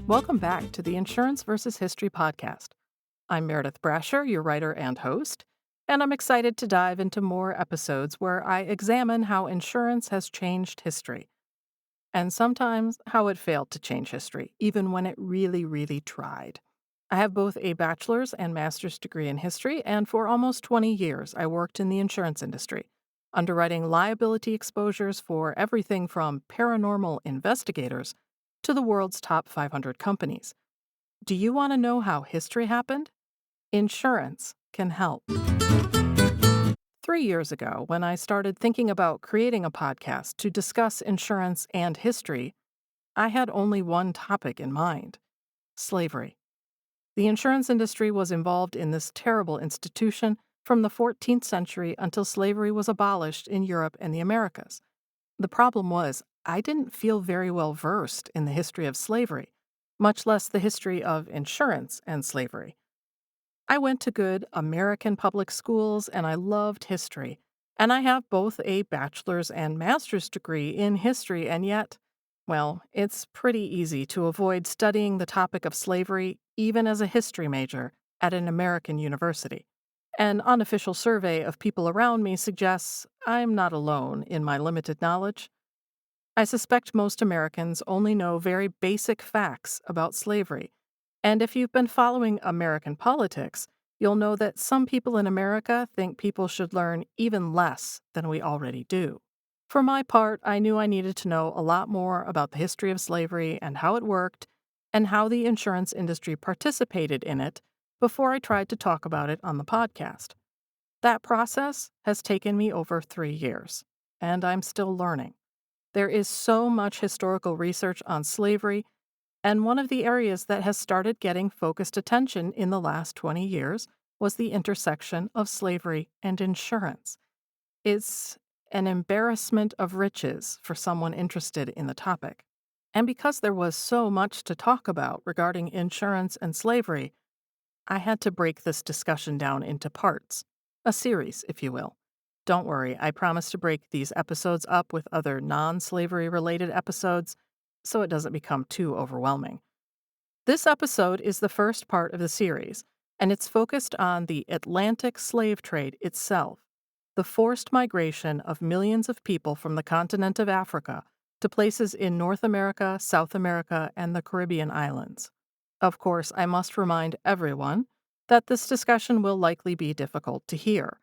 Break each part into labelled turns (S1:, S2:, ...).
S1: Welcome back to the Insurance versus History podcast. I'm Meredith Brasher, your writer and host, and I'm excited to dive into more episodes where I examine how insurance has changed history, and sometimes how it failed to change history, even when it really tried. I have both a bachelor's and master's degree in history, and for almost 20 years, I worked in the insurance industry, underwriting liability exposures for everything from paranormal investigators to the world's top 500 companies. Do you want to know how history happened? Insurance can help. 3 years ago, when I started thinking about creating a podcast to discuss insurance and history, I had only one topic in mind: slavery. The insurance industry was involved in this terrible institution from the 14th century until slavery was abolished in Europe and the Americas. The problem was, I didn't feel very well versed in the history of slavery, much less the history of insurance and slavery. I went to good American public schools and I loved history, and I have both a bachelor's and master's degree in history, and yet, well, it's pretty easy to avoid studying the topic of slavery, even as a history major, at an American university. An unofficial survey of people around me suggests I'm not alone in my limited knowledge. I suspect most Americans only know very basic facts about slavery. And if you've been following American politics, you'll know that some people in America think people should learn even less than we already do. For my part, I knew I needed to know a lot more about the history of slavery and how it worked, and how the insurance industry participated in it before I tried to talk about it on the podcast. That process has taken me over 3 years, and I'm still learning. There is so much historical research on slavery, and one of the areas that has started getting focused attention in the last 20 years was the intersection of slavery and insurance. It's an embarrassment of riches for someone interested in the topic. And because there was so much to talk about regarding insurance and slavery, I had to break this discussion down into parts, a series, if you will. Don't worry, I promise to break these episodes up with other non-slavery related episodes so it doesn't become too overwhelming. This episode is the first part of the series, and it's focused on the Atlantic slave trade itself, the forced migration of millions of people from the continent of Africa to places in North America, South America, and the Caribbean islands. Of course, I must remind everyone that this discussion will likely be difficult to hear.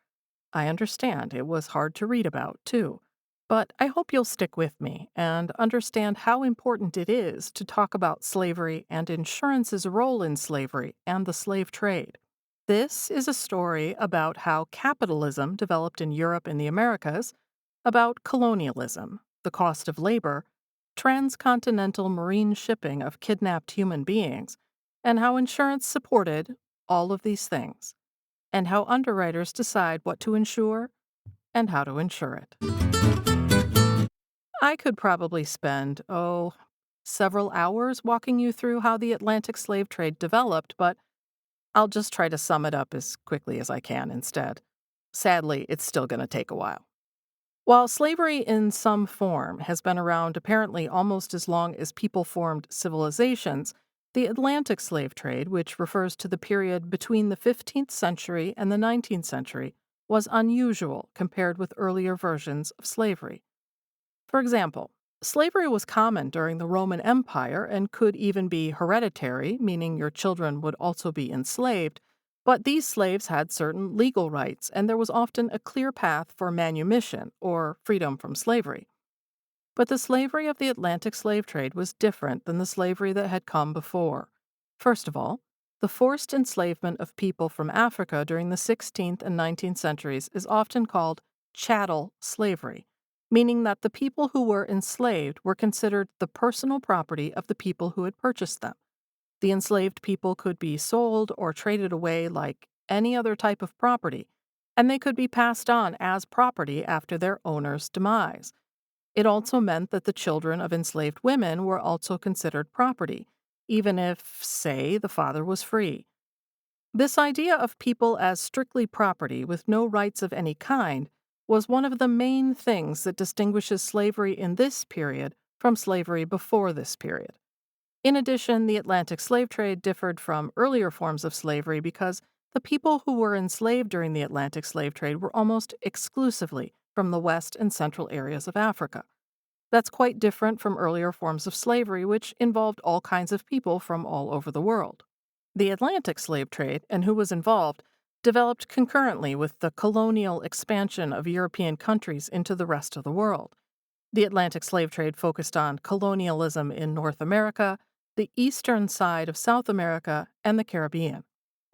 S1: I understand it was hard to read about, too. But I hope you'll stick with me and understand how important it is to talk about slavery and insurance's role in slavery and the slave trade. This is a story about how capitalism developed in Europe and the Americas, about colonialism, the cost of labor, transcontinental marine shipping of kidnapped human beings, and how insurance supported all of these things, and how underwriters decide what to insure and how to insure it. I could probably spend, several hours walking you through how the Atlantic slave trade developed, but I'll just try to sum it up as quickly as I can instead. Sadly, it's still going to take a while. While slavery in some form has been around apparently almost as long as people formed civilizations, the Atlantic slave trade, which refers to the period between the 15th century and the 19th century, was unusual compared with earlier versions of slavery. For example, slavery was common during the Roman Empire and could even be hereditary, meaning your children would also be enslaved, but these slaves had certain legal rights, and there was often a clear path for manumission, or freedom from slavery. But the slavery of the Atlantic slave trade was different than the slavery that had come before. First of all, the forced enslavement of people from Africa during the 16th and 19th centuries is often called chattel slavery, meaning that the people who were enslaved were considered the personal property of the people who had purchased them. The enslaved people could be sold or traded away like any other type of property, and they could be passed on as property after their owner's demise. It also meant that the children of enslaved women were also considered property, even if, say, the father was free. This idea of people as strictly property with no rights of any kind was one of the main things that distinguishes slavery in this period from slavery before this period. In addition, the Atlantic slave trade differed from earlier forms of slavery because the people who were enslaved during the Atlantic slave trade were almost exclusively from the west and central areas of Africa. That's quite different from earlier forms of slavery, which involved all kinds of people from all over the world. The Atlantic slave trade, and who was involved, developed concurrently with the colonial expansion of European countries into the rest of the world. The Atlantic slave trade focused on colonialism in North America, the eastern side of South America, and the Caribbean.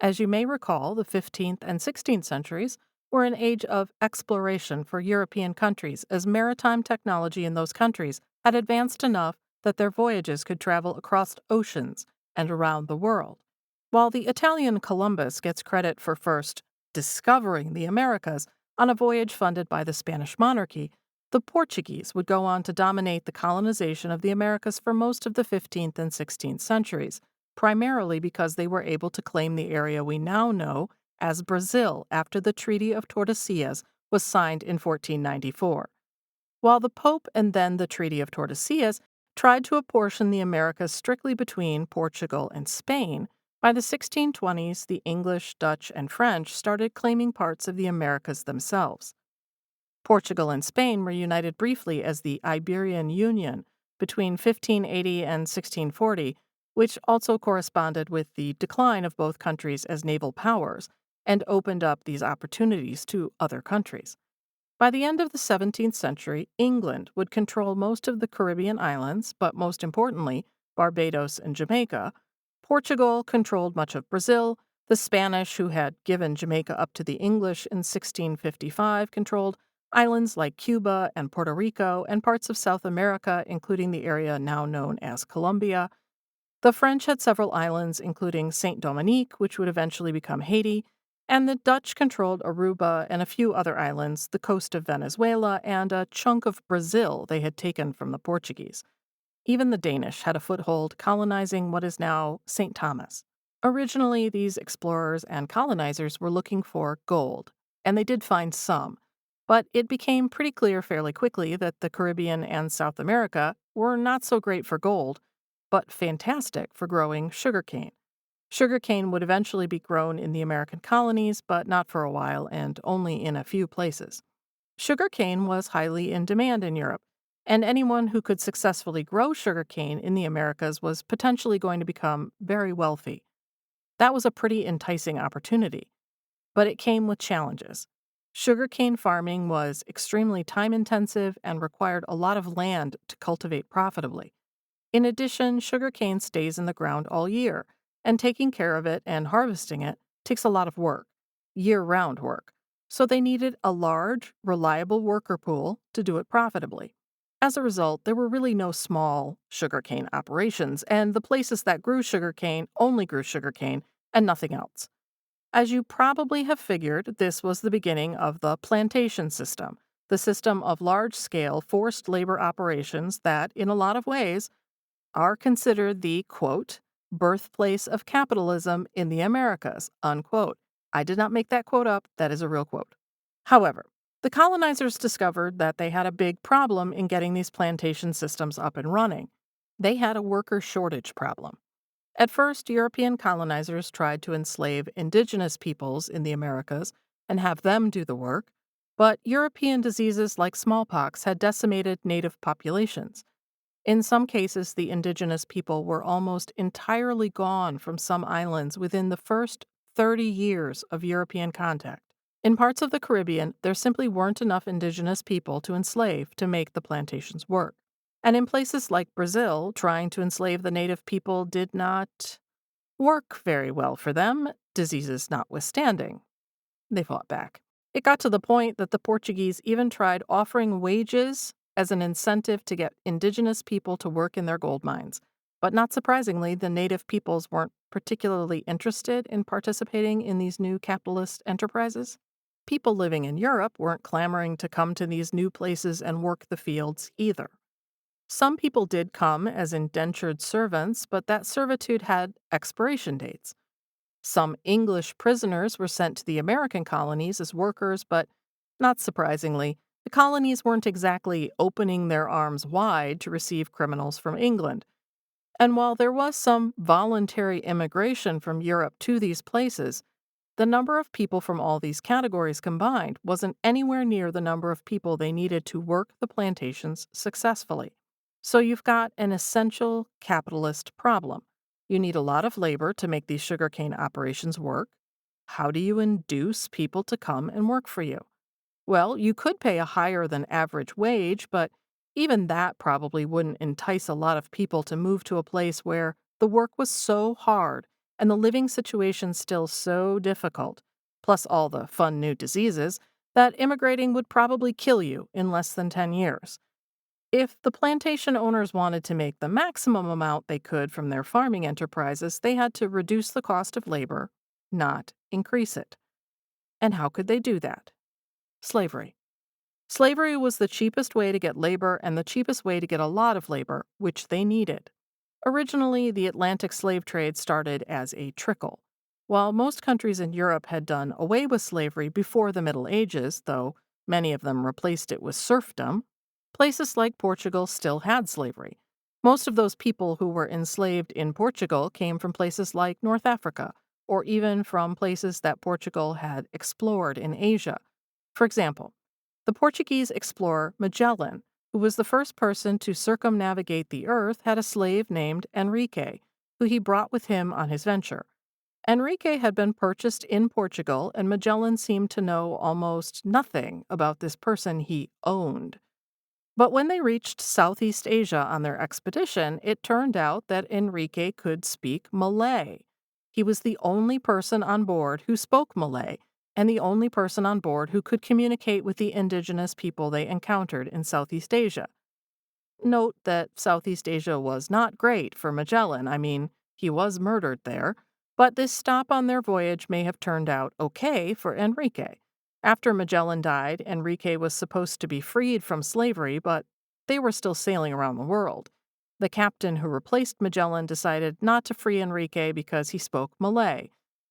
S1: As you may recall, the 15th and 16th centuries were an age of exploration for European countries as maritime technology in those countries had advanced enough that their voyages could travel across oceans and around the world. While the Italian Columbus gets credit for first discovering the Americas on a voyage funded by the Spanish monarchy, the Portuguese would go on to dominate the colonization of the Americas for most of the 15th and 16th centuries, primarily because they were able to claim the area we now know as Brazil after the Treaty of Tordesillas was signed in 1494. While the Pope and then the Treaty of Tordesillas tried to apportion the Americas strictly between Portugal and Spain, by the 1620s the English, Dutch, and French started claiming parts of the Americas themselves. Portugal and Spain were united briefly as the Iberian Union between 1580 and 1640, which also corresponded with the decline of both countries as naval powers and opened up these opportunities to other countries. By the end of the 17th century, England would control most of the Caribbean islands, but most importantly, Barbados and Jamaica. Portugal controlled much of Brazil. The Spanish, who had given Jamaica up to the English in 1655, controlled islands like Cuba and Puerto Rico and parts of South America, including the area now known as Colombia. The French had several islands, including Saint Dominique, which would eventually become Haiti, and the Dutch controlled Aruba and a few other islands, the coast of Venezuela, and a chunk of Brazil they had taken from the Portuguese. Even the Danish had a foothold, colonizing what is now St. Thomas. Originally, these explorers and colonizers were looking for gold, and they did find some, but it became pretty clear fairly quickly that the Caribbean and South America were not so great for gold, but fantastic for growing sugarcane. Sugarcane would eventually be grown in the American colonies, but not for a while and only in a few places. Sugarcane was highly in demand in Europe, and anyone who could successfully grow sugarcane in the Americas was potentially going to become very wealthy. That was a pretty enticing opportunity, but it came with challenges. Sugarcane farming was extremely time-intensive and required a lot of land to cultivate profitably. In addition, sugarcane stays in the ground all year, and taking care of it and harvesting it takes a lot of work, year-round work. So they needed a large, reliable worker pool to do it profitably. As a result, there were really no small sugarcane operations, and the places that grew sugarcane only grew sugarcane and nothing else. As you probably have figured, this was the beginning of the plantation system, the system of large-scale forced labor operations that, in a lot of ways, are considered the, quote, birthplace of capitalism in the Americas, unquote. I did not make that quote up. That is a real quote. However, the colonizers discovered that they had a big problem in getting these plantation systems up and running. They had a worker shortage problem. At first, European colonizers tried to enslave indigenous peoples in the Americas and have them do the work, but European diseases like smallpox had decimated native populations. In some cases, the indigenous people were almost entirely gone from some islands within the first 30 years of European contact. In parts of the Caribbean, there simply weren't enough indigenous people to enslave to make the plantations work. And in places like Brazil, trying to enslave the native people did not work very well for them, diseases notwithstanding. They fought back. It got to the point that the Portuguese even tried offering wages as an incentive to get indigenous people to work in their gold mines. But not surprisingly, the native peoples weren't particularly interested in participating in these new capitalist enterprises. People living in Europe weren't clamoring to come to these new places and work the fields either. Some people did come as indentured servants, but that servitude had expiration dates. Some English prisoners were sent to the American colonies as workers, but not surprisingly, the colonies weren't exactly opening their arms wide to receive criminals from England. And while there was some voluntary immigration from Europe to these places, the number of people from all these categories combined wasn't anywhere near the number of people they needed to work the plantations successfully. So you've got an essential capitalist problem. You need a lot of labor to make these sugarcane operations work. How do you induce people to come and work for you? Well, you could pay a higher than average wage, but even that probably wouldn't entice a lot of people to move to a place where the work was so hard and the living situation still so difficult, plus all the fun new diseases, that immigrating would probably kill you in less than 10 years. If the plantation owners wanted to make the maximum amount they could from their farming enterprises, they had to reduce the cost of labor, not increase it. And how could they do that? Slavery. Slavery was the cheapest way to get labor and the cheapest way to get a lot of labor, which they needed. Originally, the Atlantic slave trade started as a trickle. While most countries in Europe had done away with slavery before the Middle Ages, though many of them replaced it with serfdom, places like Portugal still had slavery. Most of those people who were enslaved in Portugal came from places like North Africa, or even from places that Portugal had explored in Asia. For example, the Portuguese explorer Magellan, who was the first person to circumnavigate the earth, had a slave named Enrique, who he brought with him on his venture. Enrique had been purchased in Portugal, and Magellan seemed to know almost nothing about this person he owned. But when they reached Southeast Asia on their expedition, it turned out that Enrique could speak Malay. He was the only person on board who spoke Malay, and the only person on board who could communicate with the indigenous people they encountered in Southeast Asia. Note that Southeast Asia was not great for Magellan. I mean, he was murdered there, but this stop on their voyage may have turned out okay for Enrique. After Magellan died, Enrique was supposed to be freed from slavery, but they were still sailing around the world. The captain who replaced Magellan decided not to free Enrique because he spoke Malay.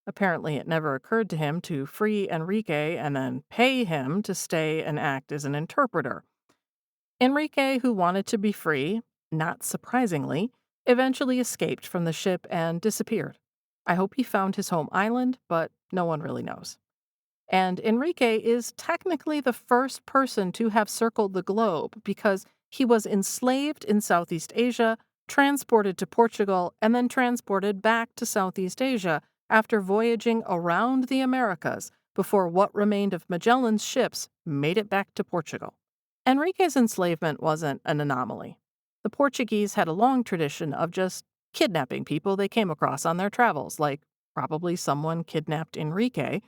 S1: Apparently, it never occurred to him to free Enrique and then pay him to stay and act as an interpreter. Enrique, who wanted to be free, not surprisingly, eventually escaped from the ship and disappeared. I hope he found his home island, but no one really knows. And Enrique is technically the first person to have circled the globe because he was enslaved in Southeast Asia, transported to Portugal, and then transported back to Southeast Asia after voyaging around the Americas before what remained of Magellan's ships made it back to Portugal. Enrique's enslavement wasn't an anomaly. The Portuguese had a long tradition of just kidnapping people they came across on their travels, like probably someone kidnapped Enrique,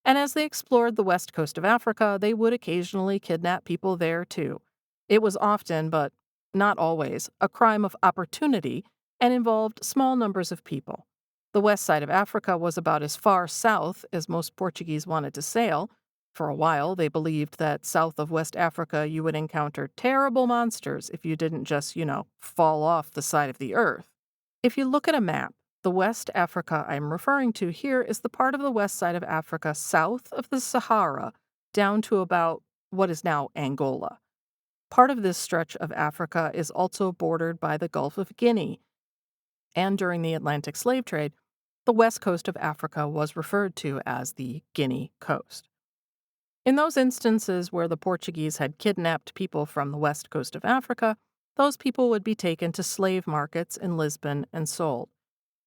S1: and as they explored the west coast of Africa, they would occasionally kidnap people there too. It was often, but not always, a crime of opportunity and involved small numbers of people. The west side of Africa was about as far south as most Portuguese wanted to sail. For a while, they believed that south of West Africa you would encounter terrible monsters if you didn't just, fall off the side of the earth. If you look at a map, the West Africa I'm referring to here is the part of the west side of Africa south of the Sahara, down to about what is now Angola. Part of this stretch of Africa is also bordered by the Gulf of Guinea, and during the Atlantic slave trade, the west coast of Africa was referred to as the Guinea Coast. In those instances where the Portuguese had kidnapped people from the west coast of Africa, those people would be taken to slave markets in Lisbon and sold.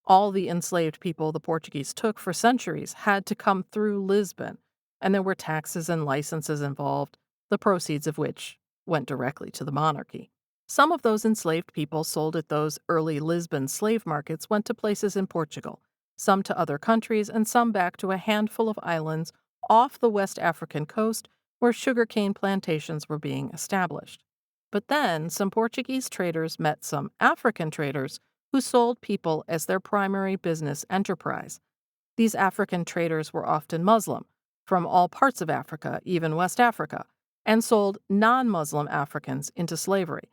S1: All the enslaved people the Portuguese took for centuries had to come through Lisbon, and there were taxes and licenses involved, the proceeds of which went directly to the monarchy. Some of those enslaved people sold at those early Lisbon slave markets went to places in Portugal, some to other countries, and some back to a handful of islands off the West African coast where sugarcane plantations were being established. But then some Portuguese traders met some African traders who sold people as their primary business enterprise. These African traders were often Muslim, from all parts of Africa, even West Africa, and sold non-Muslim Africans into slavery.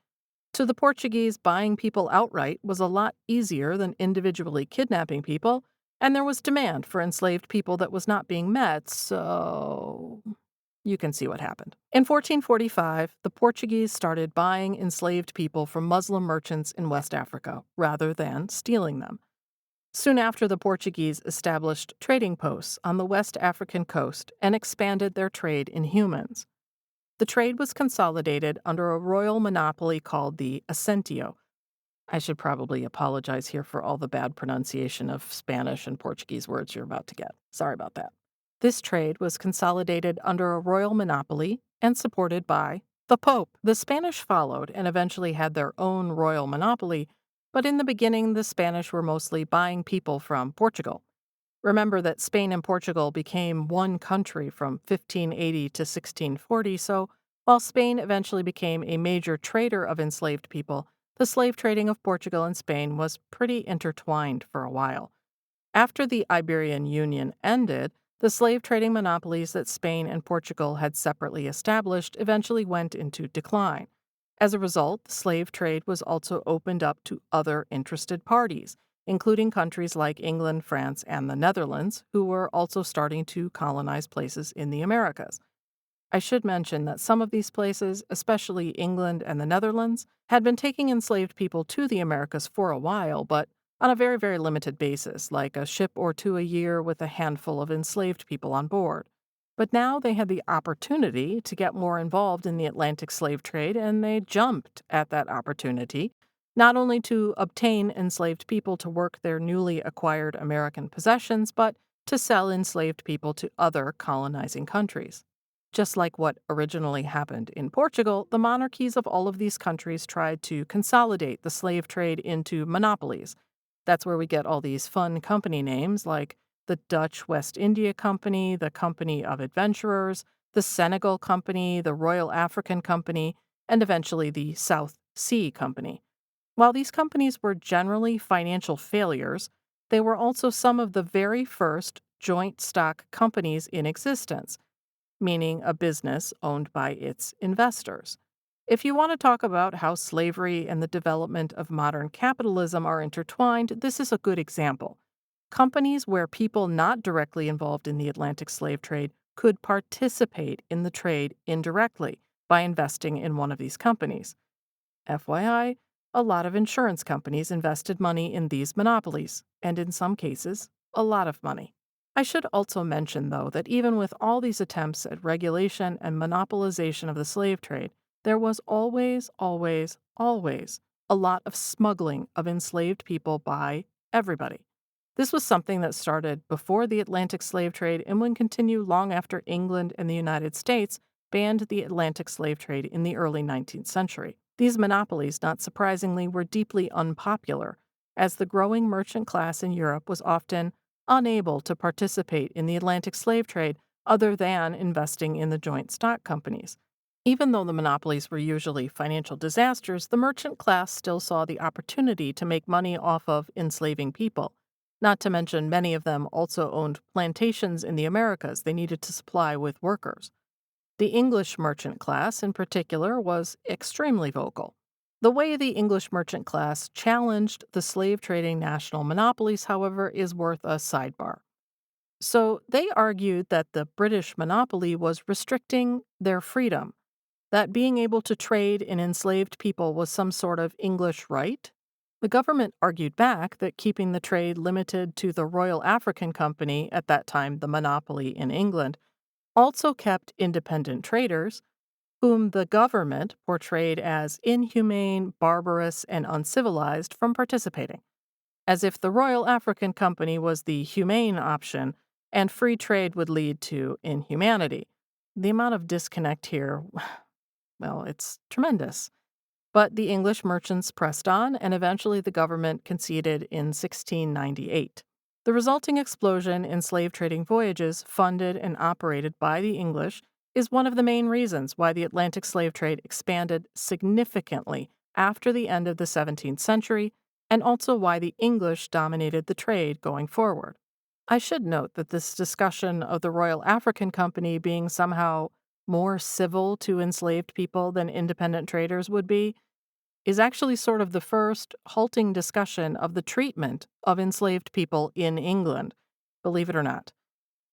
S1: To the Portuguese, buying people outright was a lot easier than individually kidnapping people, and there was demand for enslaved people that was not being met, so You can see what happened. In 1445, the Portuguese started buying enslaved people from Muslim merchants in West Africa rather than stealing them. Soon after, the Portuguese established trading posts on the West African coast and expanded their trade in humans. The trade was consolidated under a royal monopoly called the Assentio. I should probably apologize here for all the bad pronunciation of Spanish and Portuguese words you're about to get. Sorry about that. This trade was consolidated under a royal monopoly and supported by the Pope. The Spanish followed and eventually had their own royal monopoly, but in the beginning, the Spanish were mostly buying people from Portugal. Remember that Spain and Portugal became one country from 1580 to 1640, so while Spain eventually became a major trader of enslaved people, the slave trading of Portugal and Spain was pretty intertwined for a while. After the Iberian Union ended, the slave trading monopolies that Spain and Portugal had separately established eventually went into decline. As a result, the slave trade was also opened up to other interested parties, including countries like England, France, and the Netherlands, who were also starting to colonize places in the Americas. I should mention that some of these places, especially England and the Netherlands, had been taking enslaved people to the Americas for a while, but on a very, very limited basis, like a ship or two a year with a handful of enslaved people on board. But now they had the opportunity to get more involved in the Atlantic slave trade, and they jumped at that opportunity, not only to obtain enslaved people to work their newly acquired American possessions, but to sell enslaved people to other colonizing countries. Just like what originally happened in Portugal, the monarchies of all of these countries tried to consolidate the slave trade into monopolies. That's where we get all these fun company names like the Dutch West India Company, the Company of Adventurers, the Senegal Company, the Royal African Company, and eventually the South Sea Company. While these companies were generally financial failures, they were also some of the very first joint stock companies in existence, meaning a business owned by its investors. If you want to talk about how slavery and the development of modern capitalism are intertwined, this is a good example. Companies where people not directly involved in the Atlantic slave trade could participate in the trade indirectly by investing in one of these companies. FYI, a lot of insurance companies invested money in these monopolies, and in some cases, a lot of money. I should also mention, though, that even with all these attempts at regulation and monopolization of the slave trade, there was always, always, always a lot of smuggling of enslaved people by everybody. This was something that started before the Atlantic slave trade and would continue long after England and the United States banned the Atlantic slave trade in the early 19th century. These monopolies, not surprisingly, were deeply unpopular, as the growing merchant class in Europe was often unable to participate in the Atlantic slave trade other than investing in the joint stock companies. Even though the monopolies were usually financial disasters, the merchant class still saw the opportunity to make money off of enslaving people. Not to mention, many of them also owned plantations in the Americas they needed to supply with workers. The English merchant class, in particular, was extremely vocal. The way the English merchant class challenged the slave trading national monopolies, however, is worth a sidebar. So they argued that the British monopoly was restricting their freedom, that being able to trade in enslaved people was some sort of English right. The government argued back that keeping the trade limited to the Royal African Company, at that time the monopoly in England, also kept independent traders, whom the government portrayed as inhumane, barbarous, and uncivilized, from participating, as if the Royal African Company was the humane option and free trade would lead to inhumanity. The amount of disconnect here, well, it's tremendous. But the English merchants pressed on, and eventually the government conceded in 1698. The resulting explosion in slave trading voyages, funded and operated by the English, is one of the main reasons why the Atlantic slave trade expanded significantly after the end of the 17th century, and also why the English dominated the trade going forward. I should note that this discussion of the Royal African Company being somehow more civil to enslaved people than independent traders would be is actually sort of the first halting discussion of the treatment of enslaved people in England, believe it or not.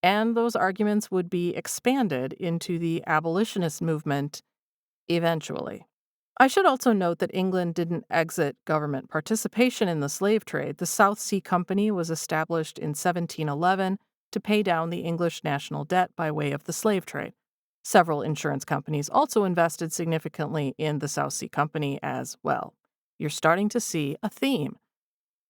S1: And those arguments would be expanded into the abolitionist movement eventually. I should also note that England didn't exit government participation in the slave trade. The South Sea Company was established in 1711 to pay down the English national debt by way of the slave trade. Several insurance companies also invested significantly in the South Sea Company as well. You're starting to see a theme.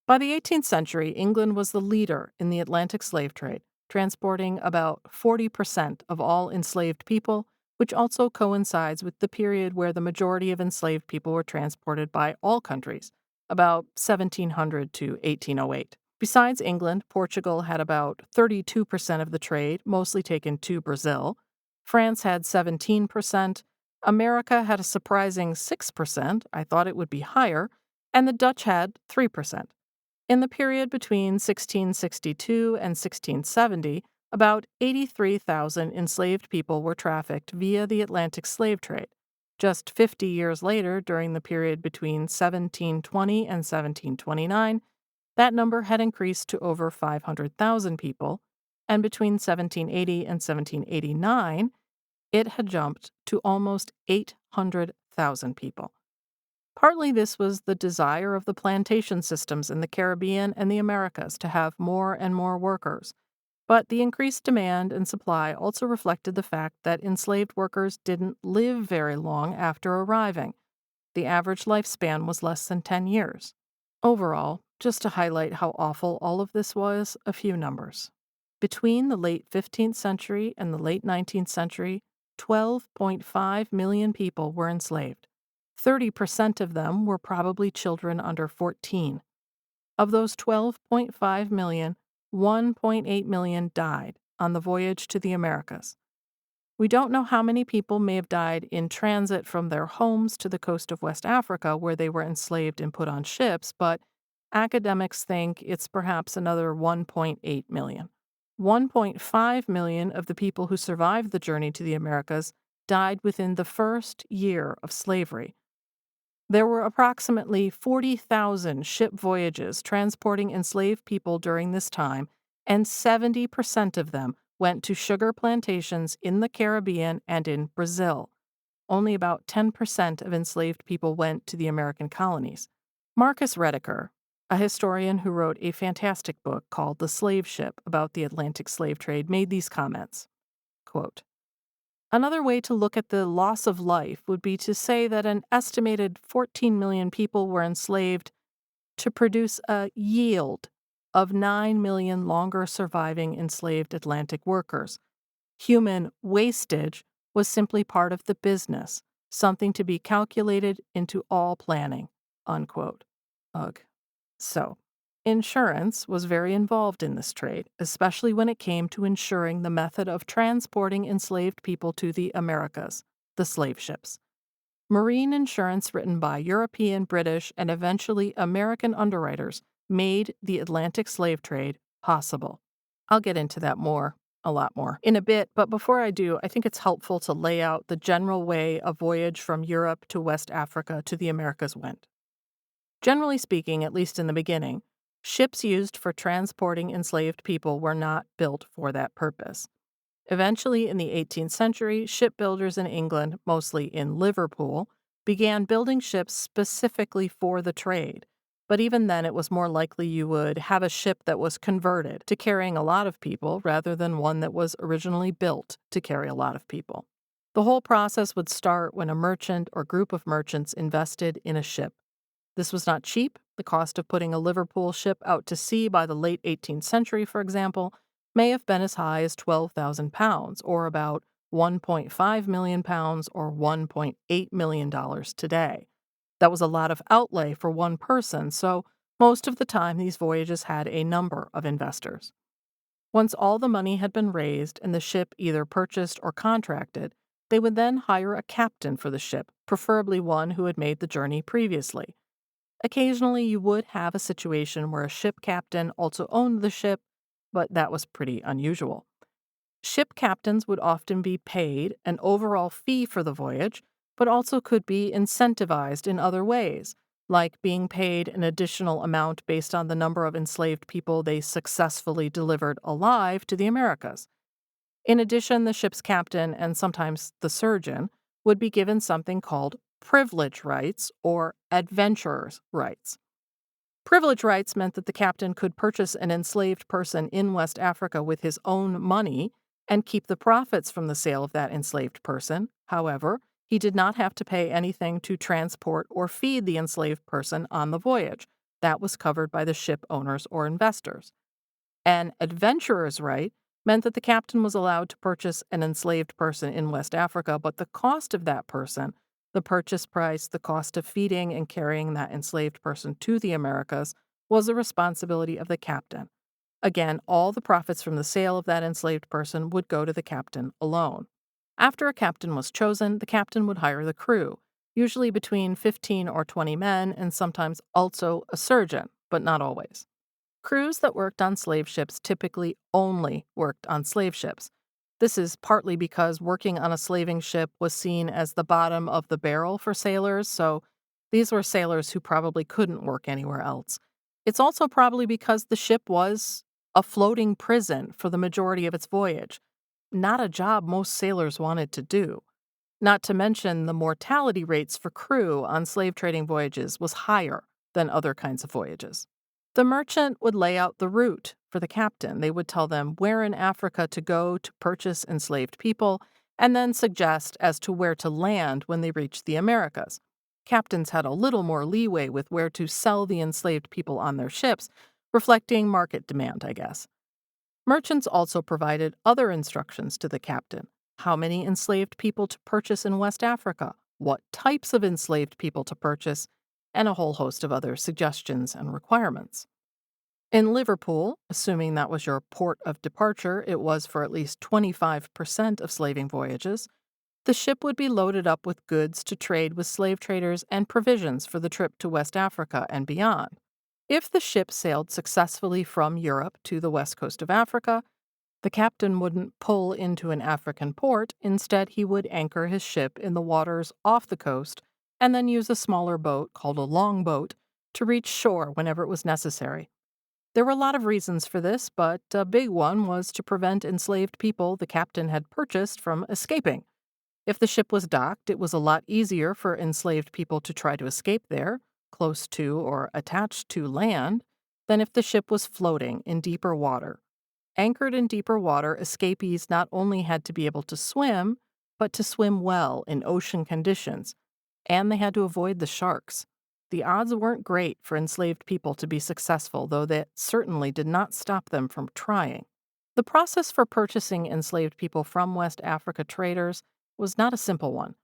S1: By the 18th century, England was the leader in the Atlantic slave trade, transporting about 40% of all enslaved people, which also coincides with the period where the majority of enslaved people were transported by all countries, about 1700 to 1808. Besides England, Portugal had about 32% of the trade, mostly taken to Brazil. France had 17%. America had a surprising 6%. I thought it would be higher. And the Dutch had 3%. In the period between 1662 and 1670, about 83,000 enslaved people were trafficked via the Atlantic slave trade. Just 50 years later, during the period between 1720 and 1729, that number had increased to over 500,000 people, and between 1780 and 1789, it had jumped to almost 800,000 people. Partly this was the desire of the plantation systems in the Caribbean and the Americas to have more and more workers. But the increased demand and supply also reflected the fact that enslaved workers didn't live very long after arriving. The average lifespan was less than 10 years. Overall, just to highlight how awful all of this was, a few numbers. Between the late 15th century and the late 19th century, 12.5 million people were enslaved. 30% of them were probably children under 14. Of those 12.5 million, 1.8 million died on the voyage to the Americas. We don't know how many people may have died in transit from their homes to the coast of West Africa where they were enslaved and put on ships, but academics think it's perhaps another 1.8 million. 1.5 million of the people who survived the journey to the Americas died within the first year of slavery. There were approximately 40,000 ship voyages transporting enslaved people during this time, and 70% of them went to sugar plantations in the Caribbean and in Brazil. Only about 10% of enslaved people went to the American colonies. Marcus Rediker, a historian who wrote a fantastic book called The Slave Ship about the Atlantic slave trade, made these comments. Quote, "Another way to look at the loss of life would be to say that an estimated 14 million people were enslaved to produce a yield of 9 million longer surviving enslaved Atlantic workers. Human wastage was simply part of the business, something to be calculated into all planning." Unquote. Ugh. So, insurance was very involved in this trade, especially when it came to insuring the method of transporting enslaved people to the Americas, the slave ships. Marine insurance written by European, British, and eventually American underwriters made the Atlantic slave trade possible. I'll get into that a lot more, in a bit, but before I do, I think it's helpful to lay out the general way a voyage from Europe to West Africa to the Americas went. Generally speaking, at least in the beginning, ships used for transporting enslaved people were not built for that purpose. Eventually, in the 18th century, shipbuilders in England, mostly in Liverpool, began building ships specifically for the trade. But even then, it was more likely you would have a ship that was converted to carrying a lot of people rather than one that was originally built to carry a lot of people. The whole process would start when a merchant or group of merchants invested in a ship. This was not cheap. The cost of putting a Liverpool ship out to sea by the late 18th century, for example, may have been as high as £12,000, or about £1.5 million or $1.8 million today. That was a lot of outlay for one person, so most of the time these voyages had a number of investors. Once all the money had been raised and the ship either purchased or contracted, they would then hire a captain for the ship, preferably one who had made the journey previously. Occasionally, you would have a situation where a ship captain also owned the ship, but that was pretty unusual. Ship captains would often be paid an overall fee for the voyage, but also could be incentivized in other ways, like being paid an additional amount based on the number of enslaved people they successfully delivered alive to the Americas. In addition, the ship's captain and sometimes the surgeon would be given something called privilege rights or adventurer's rights. Privilege rights meant that the captain could purchase an enslaved person in West Africa with his own money and keep the profits from the sale of that enslaved person. However, he did not have to pay anything to transport or feed the enslaved person on the voyage. That was covered by the ship owners or investors. An adventurer's right meant that the captain was allowed to purchase an enslaved person in West Africa, but the cost of that person, the purchase price, the cost of feeding and carrying that enslaved person to the Americas, was the responsibility of the captain. Again, all the profits from the sale of that enslaved person would go to the captain alone. After a captain was chosen, the captain would hire the crew, usually between 15 or 20 men, and sometimes also a surgeon, but not always. Crews that worked on slave ships typically only worked on slave ships. This is partly because working on a slaving ship was seen as the bottom of the barrel for sailors, so these were sailors who probably couldn't work anywhere else. It's also probably because the ship was a floating prison for the majority of its voyage, not a job most sailors wanted to do. Not to mention the mortality rates for crew on slave trading voyages was higher than other kinds of voyages. The merchant would lay out the route for the captain. They would tell them where in Africa to go to purchase enslaved people, and then suggest as to where to land when they reached the Americas. Captains had a little more leeway with where to sell the enslaved people on their ships, reflecting market demand, I guess. Merchants also provided other instructions to the captain: how many enslaved people to purchase in West Africa, what types of enslaved people to purchase, and a whole host of other suggestions and requirements. In Liverpool, assuming that was your port of departure, it was for at least 25% of slaving voyages, the ship would be loaded up with goods to trade with slave traders and provisions for the trip to West Africa and beyond. If the ship sailed successfully from Europe to the west coast of Africa, the captain wouldn't pull into an African port. Instead, he would anchor his ship in the waters off the coast and then use a smaller boat called a longboat to reach shore whenever it was necessary. There were a lot of reasons for this, but a big one was to prevent enslaved people the captain had purchased from escaping. If the ship was docked, it was a lot easier for enslaved people to try to escape there, close to or attached to land, than if the ship was floating in deeper water. Anchored in deeper water, escapees not only had to be able to swim, but to swim well in ocean conditions, and they had to avoid the sharks. The odds weren't great for enslaved people to be successful, though that certainly did not stop them from trying. The process for purchasing enslaved people from West Africa traders was not a simple one.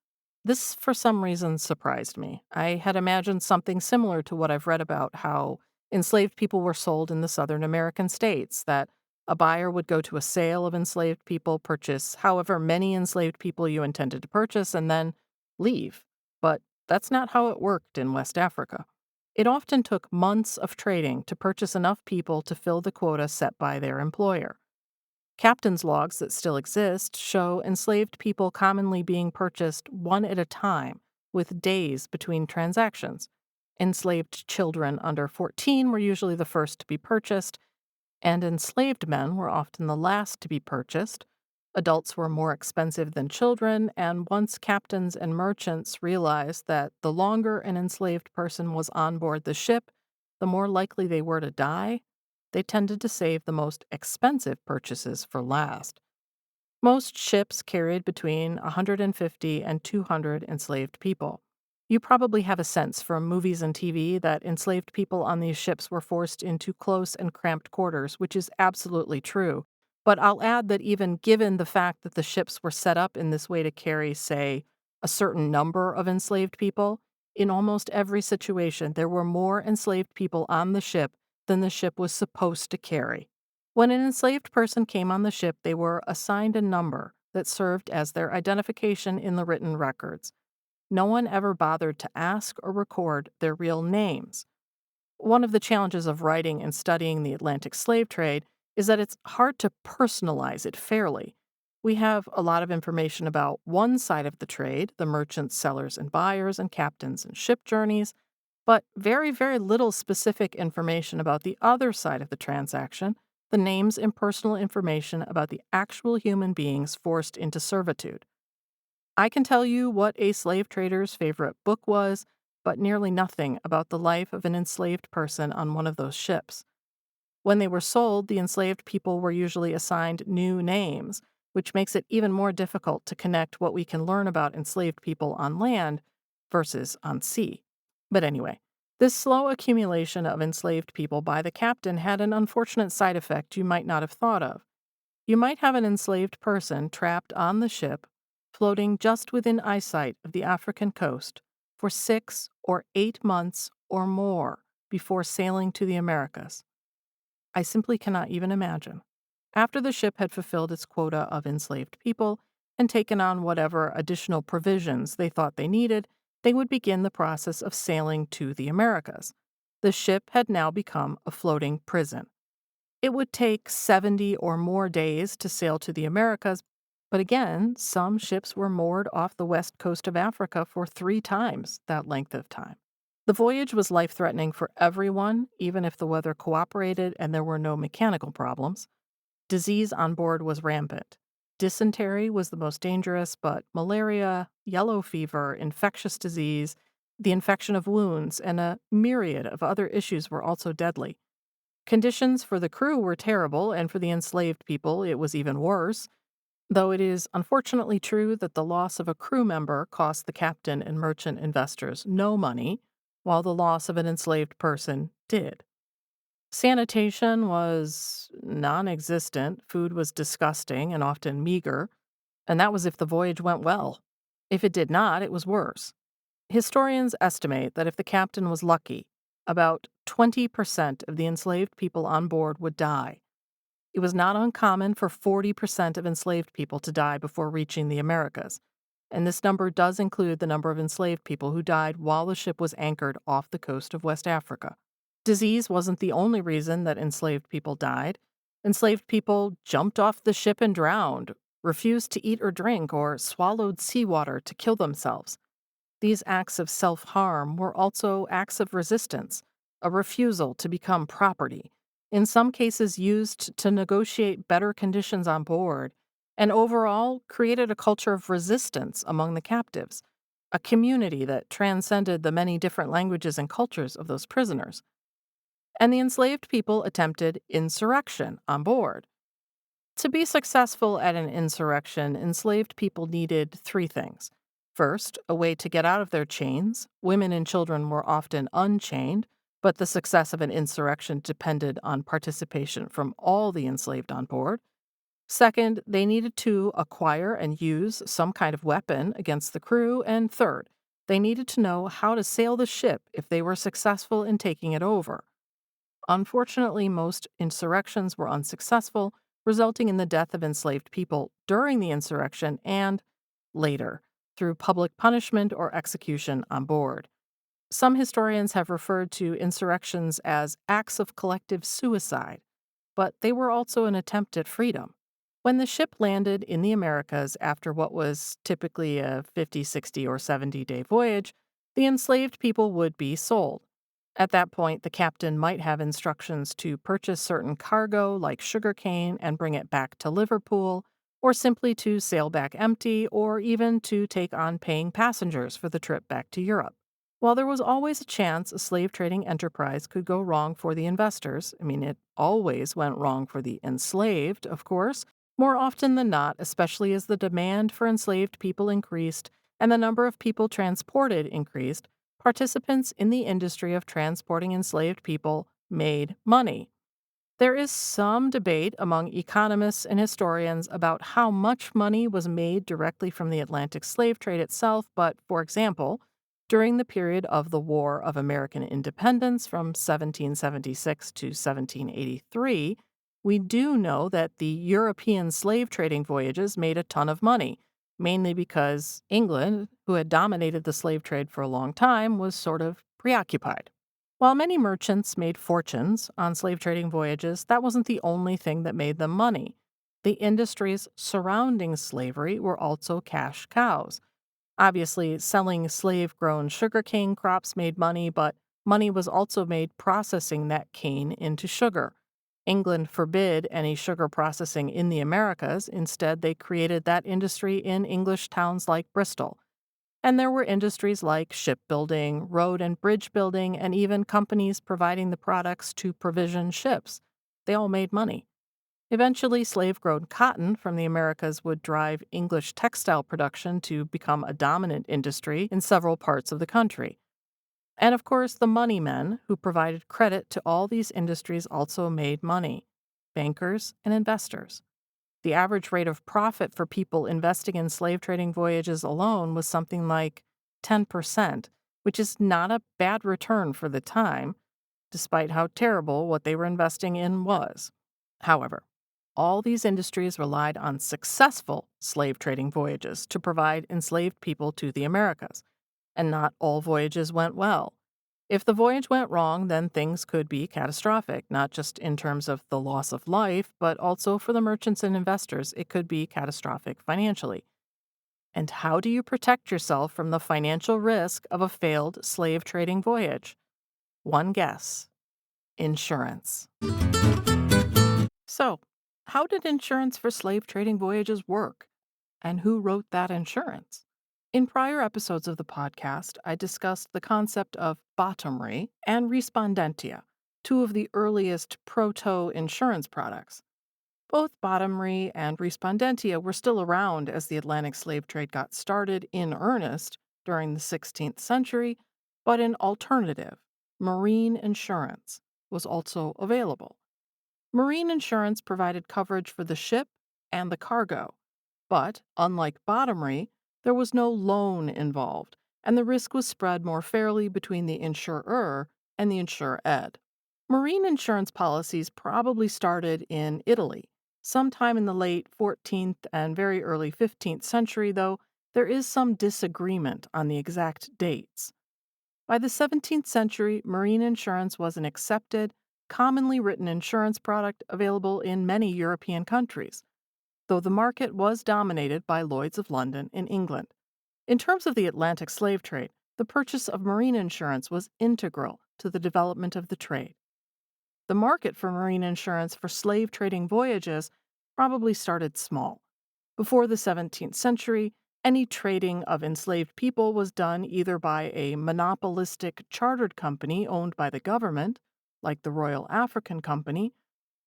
S1: This, for some reason, surprised me. I had imagined something similar to what I've read about how enslaved people were sold in the Southern American states, that a buyer would go to a sale of enslaved people, purchase however many enslaved people you intended to purchase, and then leave. But that's not how it worked in West Africa. It often took months of trading to purchase enough people to fill the quota set by their employer. Captain's logs that still exist show enslaved people commonly being purchased one at a time, with days between transactions. Enslaved children under 14 were usually the first to be purchased, and enslaved men were often the last to be purchased. Adults were more expensive than children, and once captains and merchants realized that the longer an enslaved person was on board the ship, the more likely they were to die, they tended to save the most expensive purchases for last. Most ships carried between 150 and 200 enslaved people. You probably have a sense from movies and TV that enslaved people on these ships were forced into close and cramped quarters, which is absolutely true. But I'll add that even given the fact that the ships were set up in this way to carry, say, a certain number of enslaved people, in almost every situation there were more enslaved people on the ship than the ship was supposed to carry. When an enslaved person came on the ship, they were assigned a number that served as their identification in the written records. No one ever bothered to ask or record their real names. One of the challenges of writing and studying the Atlantic slave trade is that it's hard to personalize it fairly. We have a lot of information about one side of the trade, the merchants, sellers, and buyers, and captains and ship journeys, but very, very little specific information about the other side of the transaction, the names and personal information about the actual human beings forced into servitude. I can tell you what a slave trader's favorite book was, but nearly nothing about the life of an enslaved person on one of those ships. When they were sold, the enslaved people were usually assigned new names, which makes it even more difficult to connect what we can learn about enslaved people on land versus on sea. But anyway, this slow accumulation of enslaved people by the captain had an unfortunate side effect you might not have thought of. You might have an enslaved person trapped on the ship, floating just within eyesight of the African coast for 6 or 8 months or more before sailing to the Americas. I simply cannot even imagine. After the ship had fulfilled its quota of enslaved people and taken on whatever additional provisions they thought they needed, they would begin the process of sailing to the Americas. The ship had now become a floating prison. It would take 70 or more days to sail to the Americas, but again, some ships were moored off the west coast of Africa for 3 times that length of time. The voyage was life-threatening for everyone, even if the weather cooperated and there were no mechanical problems. Disease on board was rampant. Dysentery was the most dangerous, but malaria, yellow fever, infectious disease, the infection of wounds, and a myriad of other issues were also deadly. Conditions for the crew were terrible, and for the enslaved people, it was even worse, though it is unfortunately true that the loss of a crew member cost the captain and merchant investors no money, while the loss of an enslaved person did. Sanitation was non existent, food was disgusting and often meager, and that was if the voyage went well. If it did not, it was worse. Historians estimate that if the captain was lucky, about 20% of the enslaved people on board would die. It was not uncommon for 40% of enslaved people to die before reaching the Americas, and this number does include the number of enslaved people who died while the ship was anchored off the coast of West Africa. Disease wasn't the only reason that enslaved people died. Enslaved people jumped off the ship and drowned, refused to eat or drink, or swallowed seawater to kill themselves. These acts of self-harm were also acts of resistance, a refusal to become property, in some cases used to negotiate better conditions on board, and overall created a culture of resistance among the captives, a community that transcended the many different languages and cultures of those prisoners. And the enslaved people attempted insurrection on board. To be successful at an insurrection, enslaved people needed 3 things. First, a way to get out of their chains. Women and children were often unchained, but the success of an insurrection depended on participation from all the enslaved on board. Second, they needed to acquire and use some kind of weapon against the crew. And third, they needed to know how to sail the ship if they were successful in taking it over. Unfortunately, most insurrections were unsuccessful, resulting in the death of enslaved people during the insurrection and later, through public punishment or execution on board. Some historians have referred to insurrections as acts of collective suicide, but they were also an attempt at freedom. When the ship landed in the Americas after what was typically a 50, 60, or 70-day voyage, the enslaved people would be sold. At that point, the captain might have instructions to purchase certain cargo, like sugarcane, and bring it back to Liverpool, or simply to sail back empty, or even to take on paying passengers for the trip back to Europe. While there was always a chance a slave trading enterprise could go wrong for the investors, it always went wrong for the enslaved, of course, more often than not, especially as the demand for enslaved people increased and the number of people transported increased, participants in the industry of transporting enslaved people made money. There is some debate among economists and historians about how much money was made directly from the Atlantic slave trade itself, but, for example, during the period of the War of American Independence from 1776 to 1783, we do know that the European slave trading voyages made a ton of money, mainly because England, who had dominated the slave trade for a long time, was sort of preoccupied. While many merchants made fortunes on slave trading voyages, that wasn't the only thing that made them money. The industries surrounding slavery were also cash cows. Obviously, selling slave-grown sugarcane crops made money, but money was also made processing that cane into sugar. England forbid any sugar processing in the Americas. Instead, they created that industry in English towns like Bristol. And there were industries like shipbuilding, road and bridge building, and even companies providing the products to provision ships. They all made money. Eventually, slave grown cotton from the Americas would drive English textile production to become a dominant industry in several parts of the country. And of course, the money men who provided credit to all these industries also made money: bankers and investors. The average rate of profit for people investing in slave trading voyages alone was something like 10%, which is not a bad return for the time, despite how terrible what they were investing in was. However, all these industries relied on successful slave trading voyages to provide enslaved people to the Americas, and not all voyages went well. If the voyage went wrong, then things could be catastrophic, not just in terms of the loss of life, but also for the merchants and investors. It could be catastrophic financially. And how do you protect yourself from the financial risk of a failed slave trading voyage? One guess: insurance. So, how did insurance for slave trading voyages work? And who wrote that insurance? In prior episodes of the podcast, I discussed the concept of bottomry and respondentia, two of the earliest proto-insurance products. Both bottomry and respondentia were still around as the Atlantic slave trade got started in earnest during the 16th century, but an alternative, marine insurance, was also available. Marine insurance provided coverage for the ship and the cargo, but, unlike bottomry, there was no loan involved, and the risk was spread more fairly between the insurer and the insured. Marine insurance policies probably started in Italy, sometime in the late 14th and very early 15th century, though there is some disagreement on the exact dates. By the 17th century, marine insurance was an accepted, commonly written insurance product available in many European countries, though the market was dominated by Lloyd's of London in England. In terms of the Atlantic slave trade, the purchase of marine insurance was integral to the development of the trade. The market for marine insurance for slave trading voyages probably started small. Before the 17th century, any trading of enslaved people was done either by a monopolistic chartered company owned by the government, like the Royal African Company,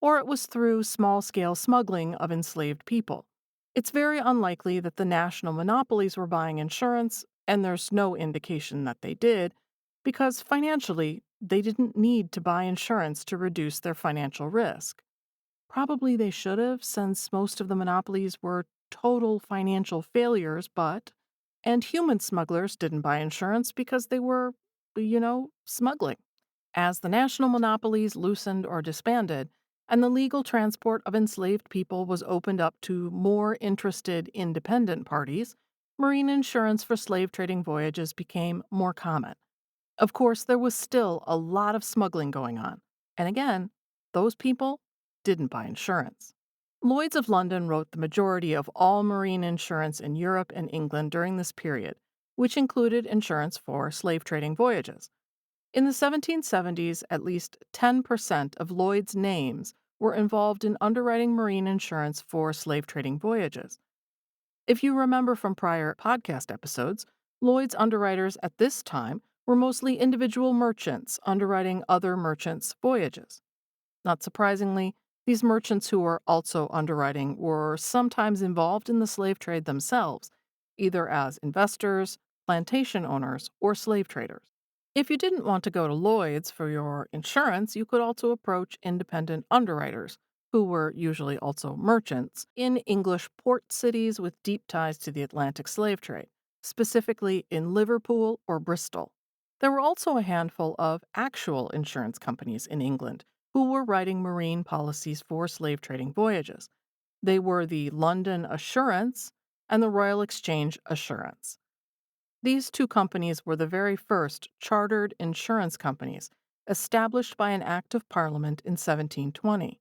S1: or it was through small-scale smuggling of enslaved people. It's very unlikely that the national monopolies were buying insurance, and there's no indication that they did, because financially, they didn't need to buy insurance to reduce their financial risk. Probably they should have, since most of the monopolies were total financial failures, and human smugglers didn't buy insurance because they were, smuggling. As the national monopolies loosened or disbanded, and the legal transport of enslaved people was opened up to more interested independent parties, marine insurance for slave trading voyages became more common. Of course, there was still a lot of smuggling going on. And again, those people didn't buy insurance. Lloyd's of London wrote the majority of all marine insurance in Europe and England during this period, which included insurance for slave trading voyages. In the 1770s, at least 10% of Lloyd's names were involved in underwriting marine insurance for slave trading voyages. If you remember from prior podcast episodes, Lloyd's underwriters at this time were mostly individual merchants underwriting other merchants' voyages. Not surprisingly, these merchants who were also underwriting were sometimes involved in the slave trade themselves, either as investors, plantation owners, or slave traders. If you didn't want to go to Lloyd's for your insurance, you could also approach independent underwriters, who were usually also merchants, in English port cities with deep ties to the Atlantic slave trade, specifically in Liverpool or Bristol. There were also a handful of actual insurance companies in England who were writing marine policies for slave trading voyages. They were the London Assurance and the Royal Exchange Assurance. These two companies were the very first chartered insurance companies established by an Act of Parliament in 1720.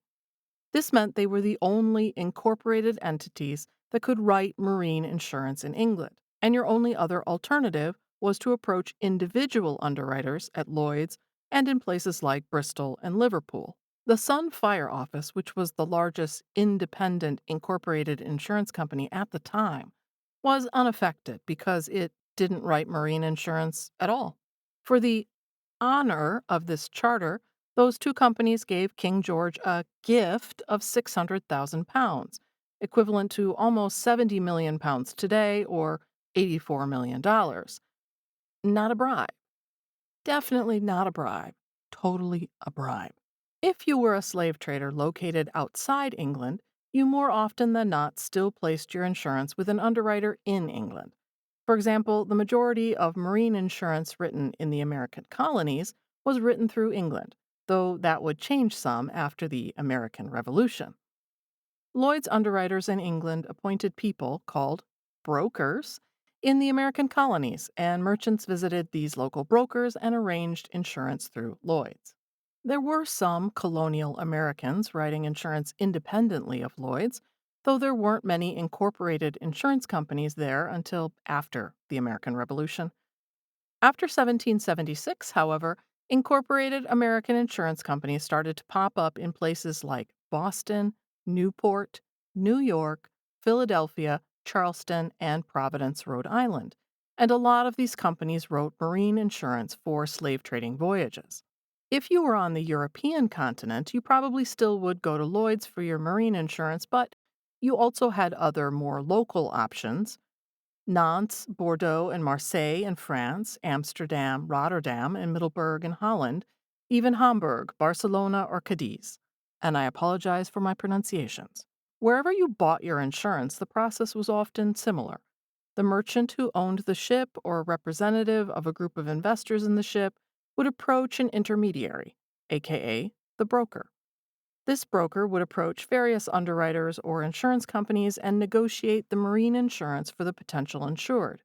S1: This meant they were the only incorporated entities that could write marine insurance in England, and your only other alternative was to approach individual underwriters at Lloyd's and in places like Bristol and Liverpool. The Sun Fire Office, which was the largest independent incorporated insurance company at the time, was unaffected because it didn't write marine insurance at all. For the honor of this charter, those two companies gave King George a gift of £600,000, equivalent to almost £70 million today or $84 million. Not a bribe. Definitely not a bribe. Totally a bribe. If you were a slave trader located outside England, you more often than not still placed your insurance with an underwriter in England. For example, the majority of marine insurance written in the American colonies was written through England, though that would change some after the American Revolution. Lloyd's underwriters in England appointed people called brokers in the American colonies, and merchants visited these local brokers and arranged insurance through Lloyd's. There were some colonial Americans writing insurance independently of Lloyd's, though there weren't many incorporated insurance companies there until after the American Revolution. After 1776, however, incorporated American insurance companies started to pop up in places like Boston, Newport, New York, Philadelphia, Charleston, and Providence, Rhode Island. And a lot of these companies wrote marine insurance for slave trading voyages. If you were on the European continent, you probably still would go to Lloyd's for your marine insurance, but you also had other more local options. Nantes, Bordeaux, and Marseille in France, Amsterdam, Rotterdam, and Middelburg in Holland, even Hamburg, Barcelona, or Cadiz. And I apologize for my pronunciations. Wherever you bought your insurance, the process was often similar. The merchant who owned the ship or a representative of a group of investors in the ship would approach an intermediary, aka the broker. This broker would approach various underwriters or insurance companies and negotiate the marine insurance for the potential insured.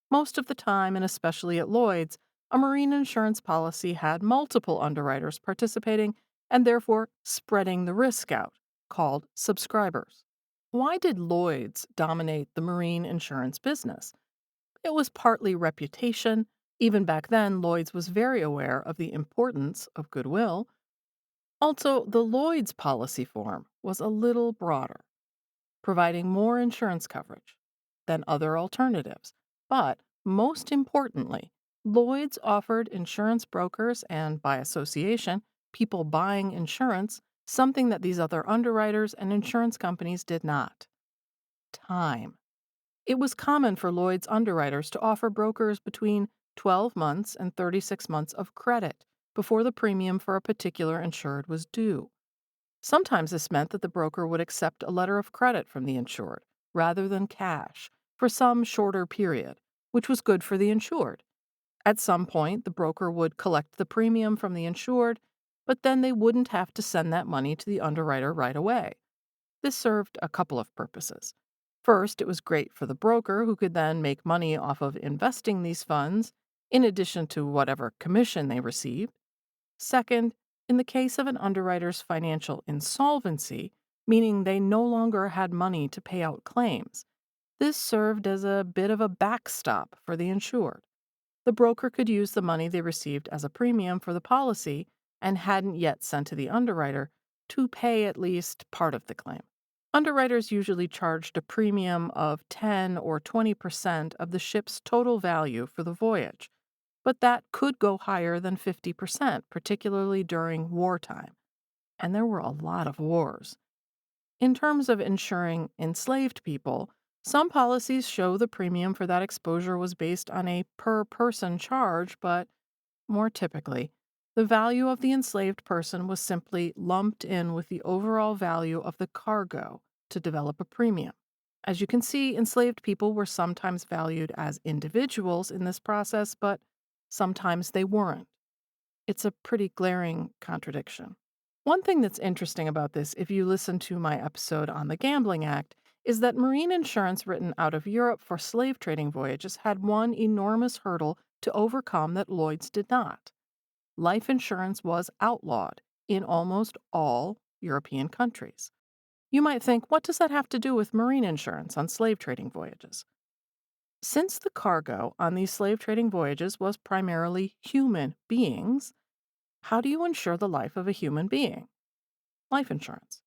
S1: Most of the time, and especially at Lloyd's, a marine insurance policy had multiple underwriters participating and therefore spreading the risk out, called subscribers. Why did Lloyd's dominate the marine insurance business? It was partly reputation. Even back then, Lloyd's was very aware of the importance of goodwill. Also, the Lloyd's policy form was a little broader, providing more insurance coverage than other alternatives. But most importantly, Lloyd's offered insurance brokers and, by association, people buying insurance something that these other underwriters and insurance companies did not: time. It was common for Lloyd's underwriters to offer brokers between 12 months and 36 months of credit before the premium for a particular insured was due. Sometimes this meant that the broker would accept a letter of credit from the insured rather than cash for some shorter period, which was good for the insured. At some point, the broker would collect the premium from the insured, but then they wouldn't have to send that money to the underwriter right away. This served a couple of purposes. First, it was great for the broker, who could then make money off of investing these funds, in addition to whatever commission they received. Second, in the case of an underwriter's financial insolvency, meaning they no longer had money to pay out claims, this served as a bit of a backstop for the insured. The broker could use the money they received as a premium for the policy and hadn't yet sent to the underwriter to pay at least part of the claim. Underwriters usually charged a premium of 10 or 20% of the ship's total value for the voyage, but that could go higher than 50%, particularly during wartime. And there were a lot of wars. In terms of insuring enslaved people, some policies show the premium for that exposure was based on a per person charge, but more typically, the value of the enslaved person was simply lumped in with the overall value of the cargo to develop a premium. As you can see, enslaved people were sometimes valued as individuals in this process, but sometimes they weren't. It's a pretty glaring contradiction. One thing that's interesting about this, if you listen to my episode on the Gambling Act, is that marine insurance written out of Europe for slave trading voyages had one enormous hurdle to overcome that Lloyd's did not. Life insurance was outlawed in almost all European countries. You might think, what does that have to do with marine insurance on slave trading voyages? Since the cargo on these slave trading voyages was primarily human beings, how do you insure the life of a human being? life insurance.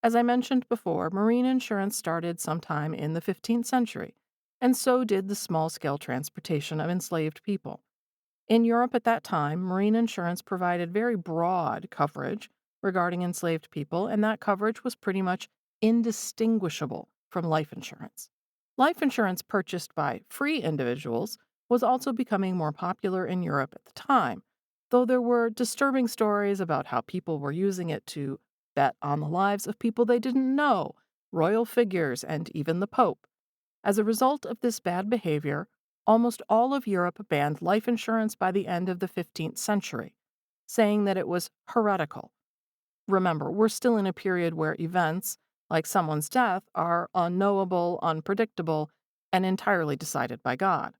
S1: As I mentioned before, marine insurance started sometime in the 15th century, and so did the small scale transportation of enslaved people. In Europe at that time, marine insurance provided very broad coverage regarding enslaved people, and that coverage was pretty much indistinguishable from life insurance. Life insurance purchased by free individuals was also becoming more popular in Europe at the time, though there were disturbing stories about how people were using it to bet on the lives of people they didn't know, royal figures, and even the Pope. As a result of this bad behavior, almost all of Europe banned life insurance by the end of the 15th century, saying that it was heretical. Remember, we're still in a period where events, like someone's death, are unknowable, unpredictable, and entirely decided by God.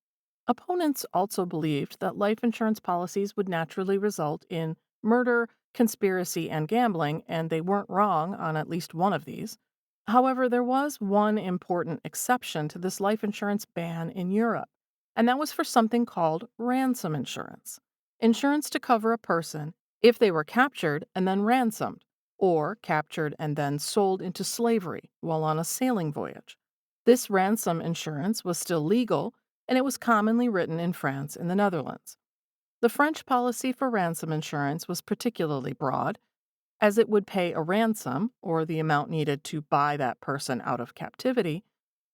S1: Opponents also believed that life insurance policies would naturally result in murder, conspiracy, and gambling, and they weren't wrong on at least one of these. However, there was one important exception to this life insurance ban in Europe, and that was for something called ransom insurance. Insurance to cover a person if they were captured and then ransomed, or captured and then sold into slavery while on a sailing voyage. This ransom insurance was still legal, and it was commonly written in France and the Netherlands. The French policy for ransom insurance was particularly broad, as it would pay a ransom, or the amount needed to buy that person out of captivity,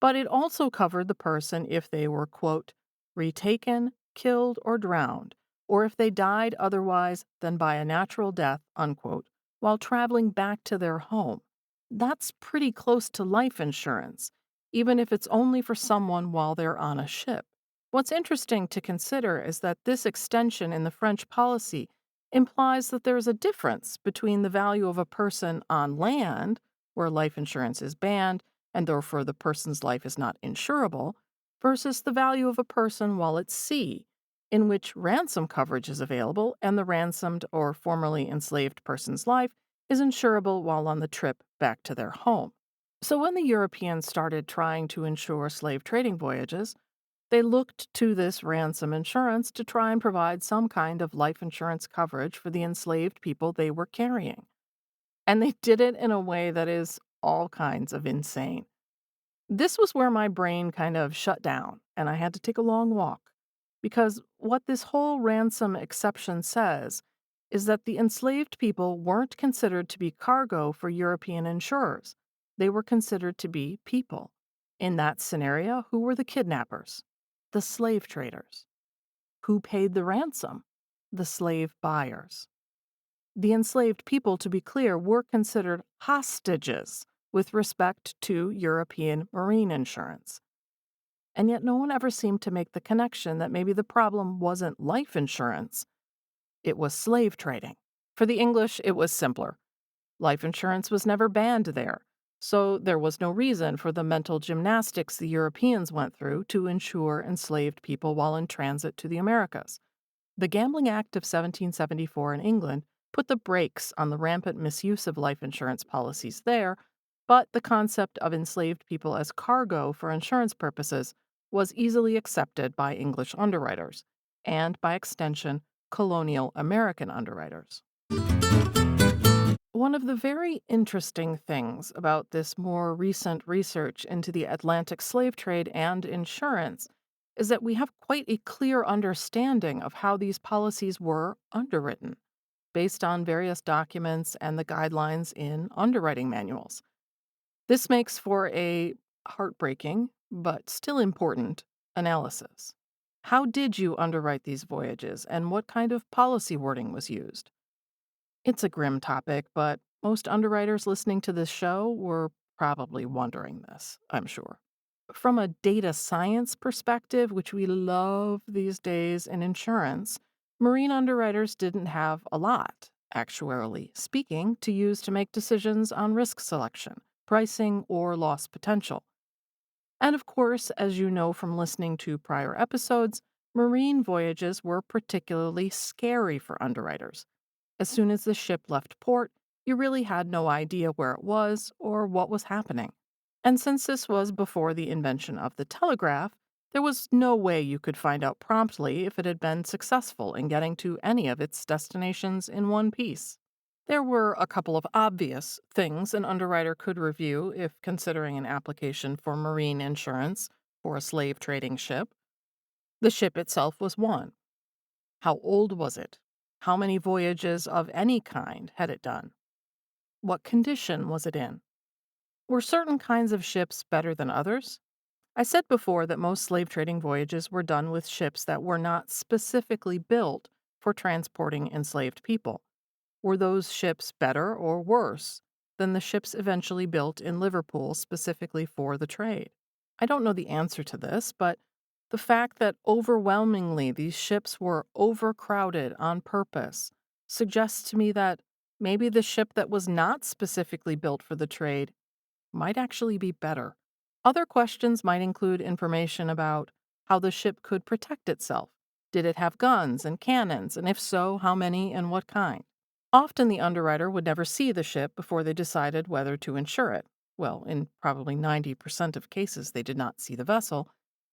S1: but it also covered the person if they were, quote, retaken, killed, or drowned, or if they died otherwise than by a natural death, unquote, while traveling back to their home. That's pretty close to life insurance, even if it's only for someone while they're on a ship. What's interesting to consider is that this extension in the French policy implies that there is a difference between the value of a person on land, where life insurance is banned and therefore the person's life is not insurable, versus the value of a person while at sea, in which ransom coverage is available and the ransomed or formerly enslaved person's life is insurable while on the trip back to their home. So when the Europeans started trying to insure slave trading voyages, they looked to this ransom insurance to try and provide some kind of life insurance coverage for the enslaved people they were carrying. And they did it in a way that is all kinds of insane. This was where my brain kind of shut down, and I had to take a long walk. Because what this whole ransom exception says is that the enslaved people weren't considered to be cargo for European insurers. They were considered to be people. In that scenario, who were the kidnappers? The slave traders. Who paid the ransom? The slave buyers. The enslaved people, to be clear, were considered hostages with respect to European marine insurance. And yet no one ever seemed to make the connection that maybe the problem wasn't life insurance, it was slave trading. For the English, it was simpler. Life insurance was never banned there, so there was no reason for the mental gymnastics the Europeans went through to insure enslaved people while in transit to the Americas. The Gambling Act of 1774 in England put the brakes on the rampant misuse of life insurance policies there, but the concept of enslaved people as cargo for insurance purposes was easily accepted by English underwriters, and by extension, colonial American underwriters. One of the very interesting things about this more recent research into the Atlantic slave trade and insurance is that we have quite a clear understanding of how these policies were underwritten, based on various documents and the guidelines in underwriting manuals. This makes for a heartbreaking, but still important, analysis. How did you underwrite these voyages, and what kind of policy wording was used? It's a grim topic, but most underwriters listening to this show were probably wondering this, I'm sure. From a data science perspective, which we love these days in insurance, marine underwriters didn't have a lot, actuarially speaking, to use to make decisions on risk selection, pricing, or loss potential. And of course, as you know from listening to prior episodes, marine voyages were particularly scary for underwriters. As soon as the ship left port, you really had no idea where it was or what was happening. And since this was before the invention of the telegraph, there was no way you could find out promptly if it had been successful in getting to any of its destinations in one piece. There were a couple of obvious things an underwriter could review if considering an application for marine insurance for a slave trading ship. The ship itself was one. How old was it? How many voyages of any kind had it done? What condition was it in? Were certain kinds of ships better than others? I said before that most slave trading voyages were done with ships that were not specifically built for transporting enslaved people. Were those ships better or worse than the ships eventually built in Liverpool specifically for the trade? I don't know the answer to this, but the fact that overwhelmingly these ships were overcrowded on purpose suggests to me that maybe the ship that was not specifically built for the trade might actually be better. Other questions might include information about how the ship could protect itself. Did it have guns and cannons, and if so, how many and what kind? Often the underwriter would never see the ship before they decided whether to insure it. Well, in probably 90% of cases, they did not see the vessel,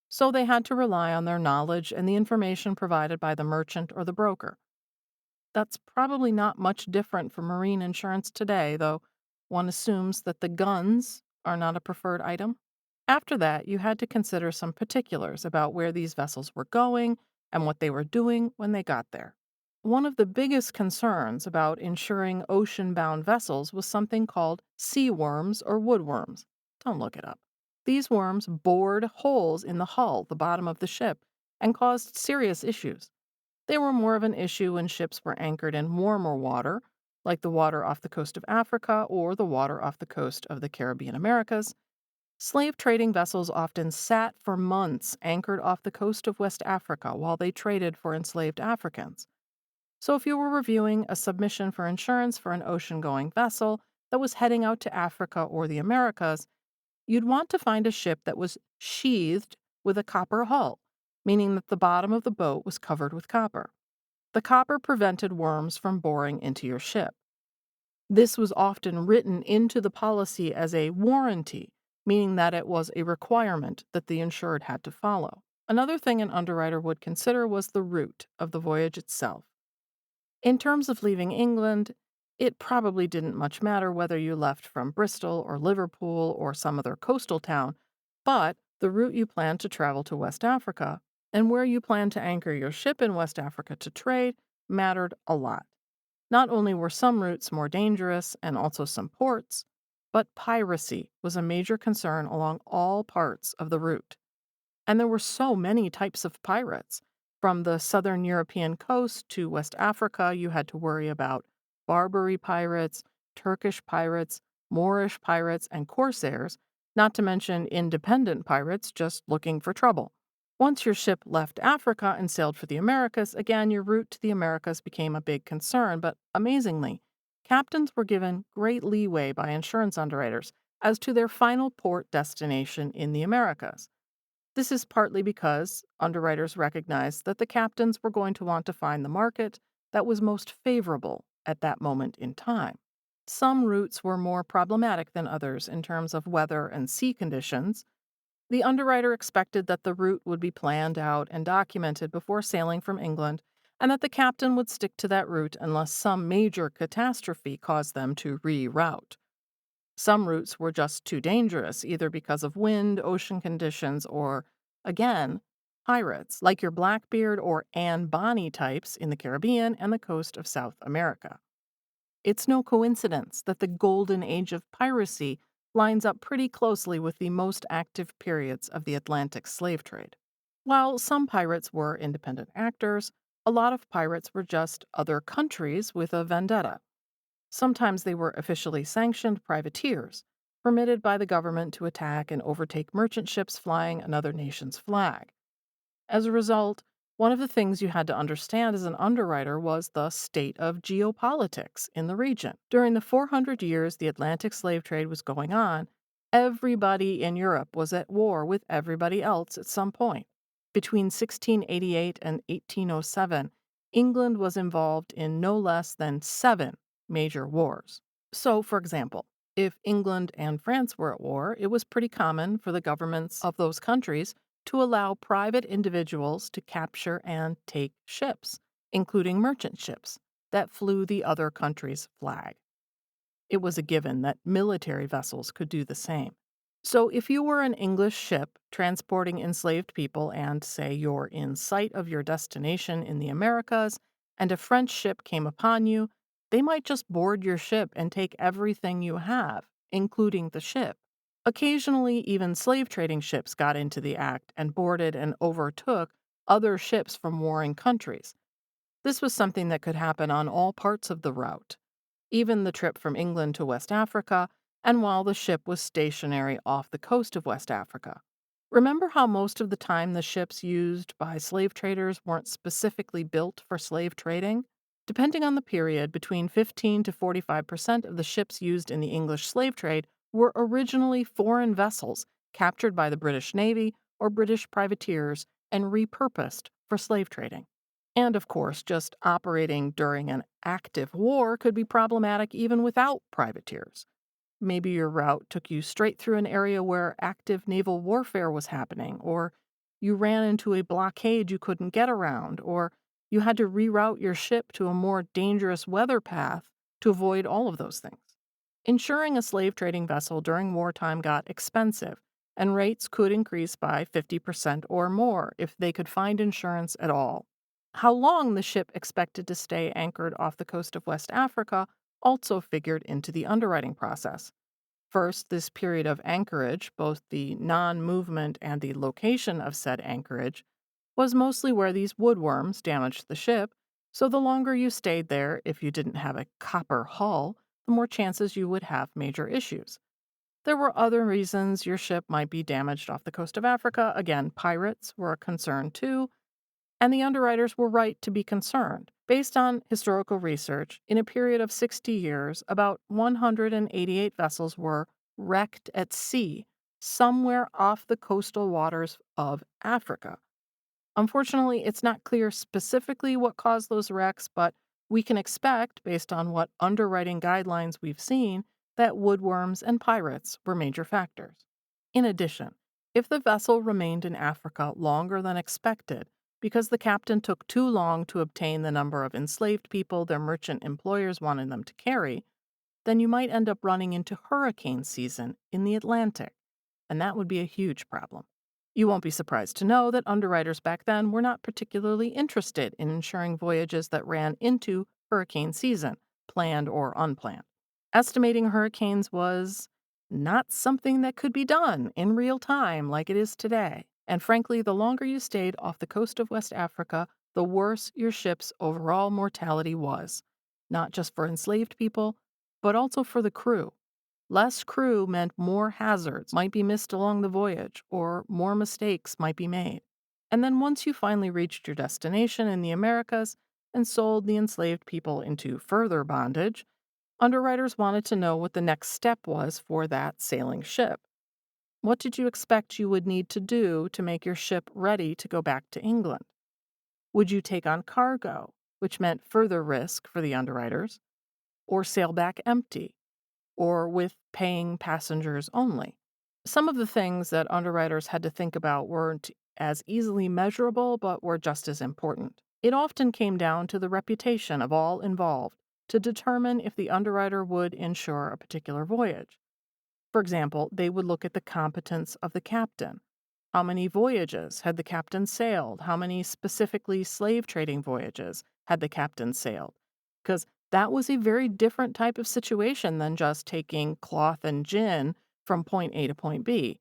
S1: so they had to rely on their knowledge and the information provided by the merchant or the broker. That's probably not much different for marine insurance today, though one assumes that the guns are not a preferred item. After that, you had to consider some particulars about where these vessels were going and what they were doing when they got there. One of the biggest concerns about insuring ocean-bound vessels was something called sea worms or woodworms. Don't look it up. These worms bored holes in the hull, the bottom of the ship, and caused serious issues. They were more of an issue when ships were anchored in warmer water, like the water off the coast of Africa or the water off the coast of the Caribbean Americas. Slave trading vessels often sat for months anchored off the coast of West Africa while they traded for enslaved Africans. So, if you were reviewing a submission for insurance for an ocean going vessel that was heading out to Africa or the Americas, you'd want to find a ship that was sheathed with a copper hull, meaning that the bottom of the boat was covered with copper. The copper prevented worms from boring into your ship. This was often written into the policy as a warranty, meaning that it was a requirement that the insured had to follow. Another thing an underwriter would consider was the route of the voyage itself. In terms of leaving England, it probably didn't much matter whether you left from Bristol or Liverpool or some other coastal town, but the route you planned to travel to West Africa and where you planned to anchor your ship in West Africa to trade mattered a lot. Not only were some routes more dangerous and also some ports, but piracy was a major concern along all parts of the route. And there were so many types of pirates. From the southern European coast to West Africa, you had to worry about Barbary pirates, Turkish pirates, Moorish pirates, and corsairs, not to mention independent pirates just looking for trouble. Once your ship left Africa and sailed for the Americas, again, your route to the Americas became a big concern, but amazingly, captains were given great leeway by insurance underwriters as to their final port destination in the Americas. This is partly because underwriters recognized that the captains were going to want to find the market that was most favorable at that moment in time. Some routes were more problematic than others in terms of weather and sea conditions. The underwriter expected that the route would be planned out and documented before sailing from England, and that the captain would stick to that route unless some major catastrophe caused them to reroute. Some routes were just too dangerous, either because of wind, ocean conditions, or, again, pirates, like your Blackbeard or Anne Bonny types in the Caribbean and the coast of South America. It's no coincidence that the golden age of piracy lines up pretty closely with the most active periods of the Atlantic slave trade. While some pirates were independent actors, a lot of pirates were just other countries with a vendetta. Sometimes they were officially sanctioned privateers, permitted by the government to attack and overtake merchant ships flying another nation's flag. As a result, one of the things you had to understand as an underwriter was the state of geopolitics in the region. During the 400 years the Atlantic slave trade was going on, everybody in Europe was at war with everybody else at some point. Between 1688 and 1807, England was involved in no less than 7 major wars. So, for example, if England and France were at war, it was pretty common for the governments of those countries to allow private individuals to capture and take ships, including merchant ships. that flew the other country's flag. It was a given that military vessels could do the same. So, if you were an English ship transporting enslaved people and, say, you're in sight of your destination in the Americas, and a French ship came upon you, they might just board your ship and take everything you have, including the ship. Occasionally, even slave trading ships got into the act and boarded and overtook other ships from warring countries. This was something that could happen on all parts of the route, even the trip from England to West Africa, and while the ship was stationary off the coast of West Africa. Remember how most of the time the ships used by slave traders weren't specifically built for slave trading? Depending on the period, between 15 to 45% of the ships used in the English slave trade were originally foreign vessels captured by the British Navy or British privateers and repurposed for slave trading. And of course, just operating during an active war could be problematic even without privateers. Maybe your route took you straight through an area where active naval warfare was happening, or you ran into a blockade you couldn't get around, or you had to reroute your ship to a more dangerous weather path to avoid all of those things. Insuring a slave trading vessel during wartime got expensive, and rates could increase by 50% or more if they could find insurance at all. How long the ship expected to stay anchored off the coast of West Africa also figured into the underwriting process. First, this period of anchorage, both the non movement and the location of said anchorage, was mostly where these woodworms damaged the ship, so the longer you stayed there, if you didn't have a copper hull, the more chances you would have major issues. There were other reasons your ship might be damaged off the coast of Africa. Again, pirates were a concern too, and the underwriters were right to be concerned. Based on historical research, in a period of 60 years, about 188 vessels were wrecked at sea, somewhere off the coastal waters of Africa. Unfortunately, it's not clear specifically what caused those wrecks, but we can expect, based on what underwriting guidelines we've seen, that woodworms and pirates were major factors. In addition, if the vessel remained in Africa longer than expected because the captain took too long to obtain the number of enslaved people their merchant employers wanted them to carry, then you might end up running into hurricane season in the Atlantic, and that would be a huge problem. You won't be surprised to know that underwriters back then were not particularly interested in insuring voyages that ran into hurricane season, planned or unplanned. Estimating hurricanes was not something that could be done in real time like it is today. And frankly, the longer you stayed off the coast of West Africa, the worse your ship's overall mortality was, not just for enslaved people, but also for the crew. Less crew meant more hazards might be missed along the voyage, or more mistakes might be made. And then once you finally reached your destination in the Americas and sold the enslaved people into further bondage, underwriters wanted to know what the next step was for that sailing ship. What did you expect you would need to do to make your ship ready to go back to England? Would you take on cargo, which meant further risk for the underwriters, or sail back empty, or with paying passengers only? Some of the things that underwriters had to think about weren't as easily measurable, but were just as important. It often came down to the reputation of all involved to determine if the underwriter would insure a particular voyage. For example, they would look at the competence of the captain. How many voyages had the captain sailed? How many specifically slave trading voyages had the captain sailed? Because that was a very different type of situation than just taking cloth and gin from point A to point B.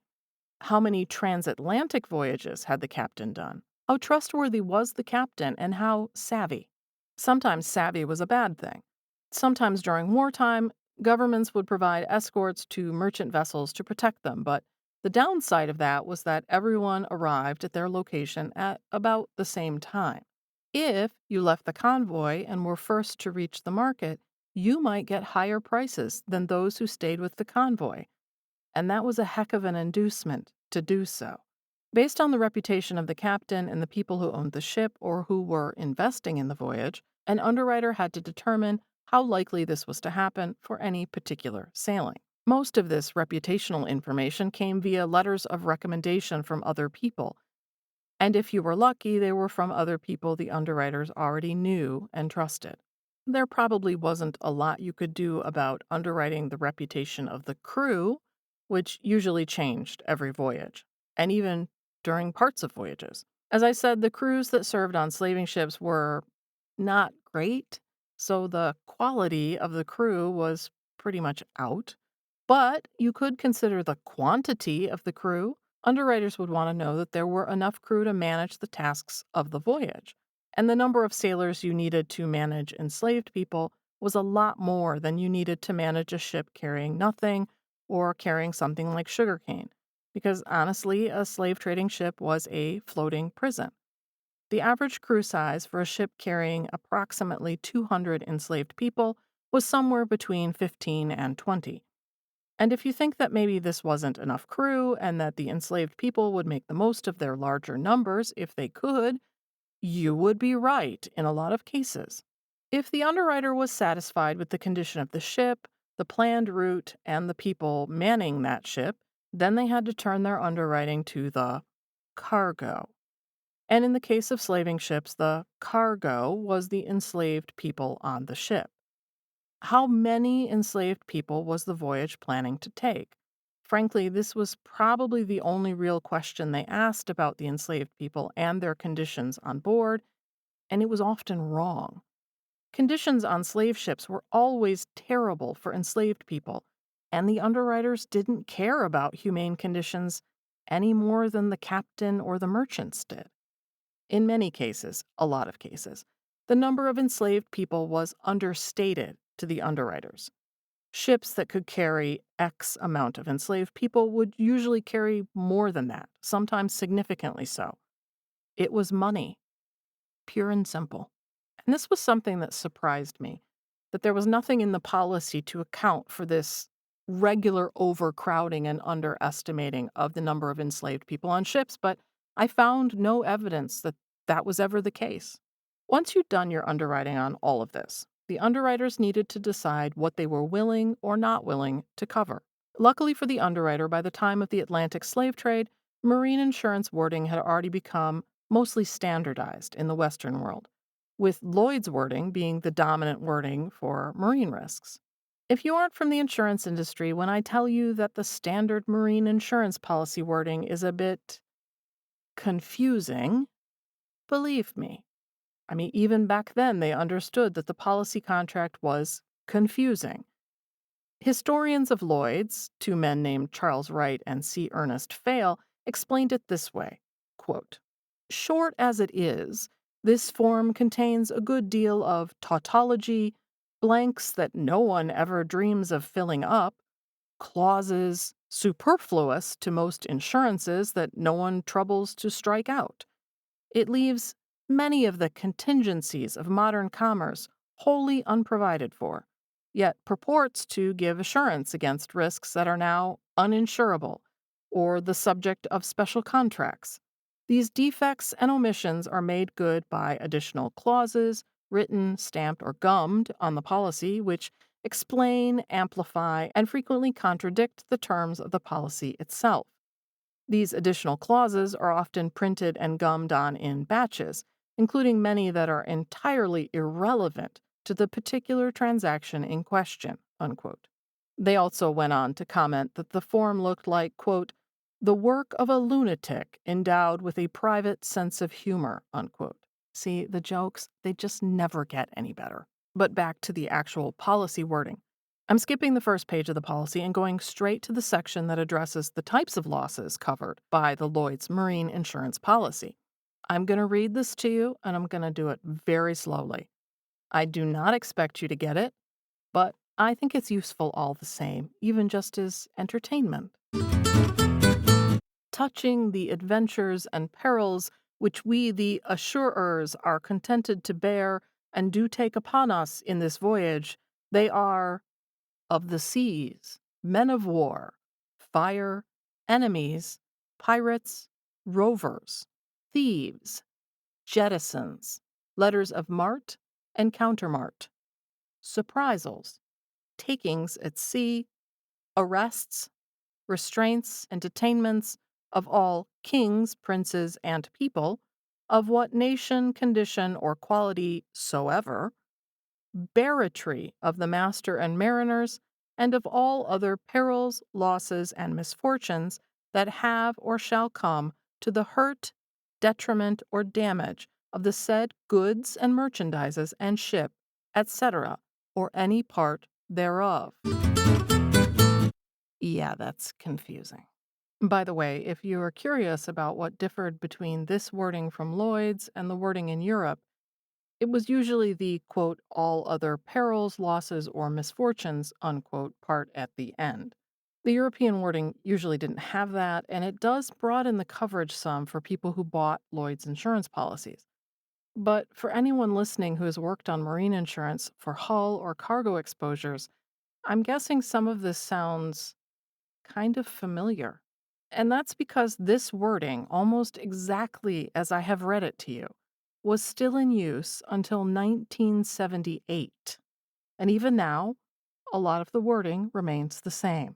S1: How many transatlantic voyages had the captain done? How trustworthy was the captain and how savvy? Sometimes savvy was a bad thing. Sometimes during wartime, governments would provide escorts to merchant vessels to protect them, but the downside of that was that everyone arrived at their location at about the same time. If you left the convoy and were first to reach the market, you might get higher prices than those who stayed with the convoy, and that was a heck of an inducement to do so. Based on the reputation of the captain and the people who owned the ship or who were investing in the voyage, an underwriter had to determine how likely this was to happen for any particular sailing. Most of this reputational information came via letters of recommendation from other people, and if you were lucky, they were from other people the underwriters already knew and trusted. There probably wasn't a lot you could do about underwriting the reputation of the crew, which usually changed every voyage, and even during parts of voyages. As I said, the crews that served on slaving ships were not great, so the quality of the crew was pretty much out. But you could consider the quantity of the crew. Underwriters would want to know that there were enough crew to manage the tasks of the voyage. And the number of sailors you needed to manage enslaved people was a lot more than you needed to manage a ship carrying nothing or carrying something like sugarcane. Because honestly, a slave trading ship was a floating prison. The average crew size for a ship carrying approximately 200 enslaved people was somewhere between 15 and 20. And if you think that maybe this wasn't enough crew and that the enslaved people would make the most of their larger numbers if they could, you would be right in a lot of cases. If the underwriter was satisfied with the condition of the ship, the planned route, and the people manning that ship, then they had to turn their underwriting to the cargo. And in the case of slaving ships, the cargo was the enslaved people on the ship. How many enslaved people was the voyage planning to take? Frankly, this was probably the only real question they asked about the enslaved people and their conditions on board, and it was often wrong. Conditions on slave ships were always terrible for enslaved people, and the underwriters didn't care about humane conditions any more than the captain or the merchants did. In many cases, a lot of cases, the number of enslaved people was understated to the underwriters. Ships that could carry X amount of enslaved people would usually carry more than that, sometimes significantly so. It was money, pure and simple. And this was something that surprised me, that there was nothing in the policy to account for this regular overcrowding and underestimating of the number of enslaved people on ships, but I found no evidence that that was ever the case. Once you'd done your underwriting on all of this, the underwriters needed to decide what they were willing or not willing to cover. Luckily for the underwriter, by the time of the Atlantic slave trade, marine insurance wording had already become mostly standardized in the Western world, with Lloyd's wording being the dominant wording for marine risks. If you aren't from the insurance industry, when I tell you that the standard marine insurance policy wording is a bit confusing, believe me. I mean, even back then, they understood that the policy contract was confusing. Historians of Lloyd's, two men named Charles Wright and C. Ernest Fail, explained it this way, quote, "Short as it is, this form contains a good deal of tautology, blanks that no one ever dreams of filling up, clauses superfluous to most insurances that no one troubles to strike out. It leaves many of the contingencies of modern commerce wholly unprovided for, yet purports to give assurance against risks that are now uninsurable or the subject of special contracts. These defects and omissions are made good by additional clauses, written, stamped, or gummed on the policy, which explain, amplify, and frequently contradict the terms of the policy itself. These additional clauses are often printed and gummed on in batches, including many that are entirely irrelevant to the particular transaction in question." Unquote. They also went on to comment that the form looked like, quote, "the work of a lunatic endowed with a private sense of humor." Unquote. See, the jokes, they just never get any better. But back to the actual policy wording. I'm skipping the first page of the policy and going straight to the section that addresses the types of losses covered by the Lloyd's Marine Insurance policy. I'm going to read this to you, and I'm going to do it very slowly. I do not expect you to get it, but I think it's useful all the same, even just as entertainment. Touching the adventures and perils which we, the assurers, are contented to bear and do take upon us in this voyage, they are of the seas, men of war, fire, enemies, pirates, rovers, thieves, jettisons, letters of mart and countermart, surprisals, takings at sea, arrests, restraints, and detainments of all kings, princes, and people, of what nation, condition, or quality soever, barratry of the master and mariners, and of all other perils, losses, and misfortunes that have or shall come to the hurt, detriment, or damage of the said goods and merchandises and ship, etc., or any part thereof. Yeah, that's confusing. By the way, if you are curious about what differed between this wording from Lloyd's and the wording in Europe, it was usually the quote, all other perils, losses, or misfortunes, unquote, part at the end. The European wording usually didn't have that, and it does broaden the coverage some for people who bought Lloyd's insurance policies. But for anyone listening who has worked on marine insurance for hull or cargo exposures, I'm guessing some of this sounds kind of familiar. And that's because this wording, almost exactly as I have read it to you, was still in use until 1978. And even now, a lot of the wording remains the same.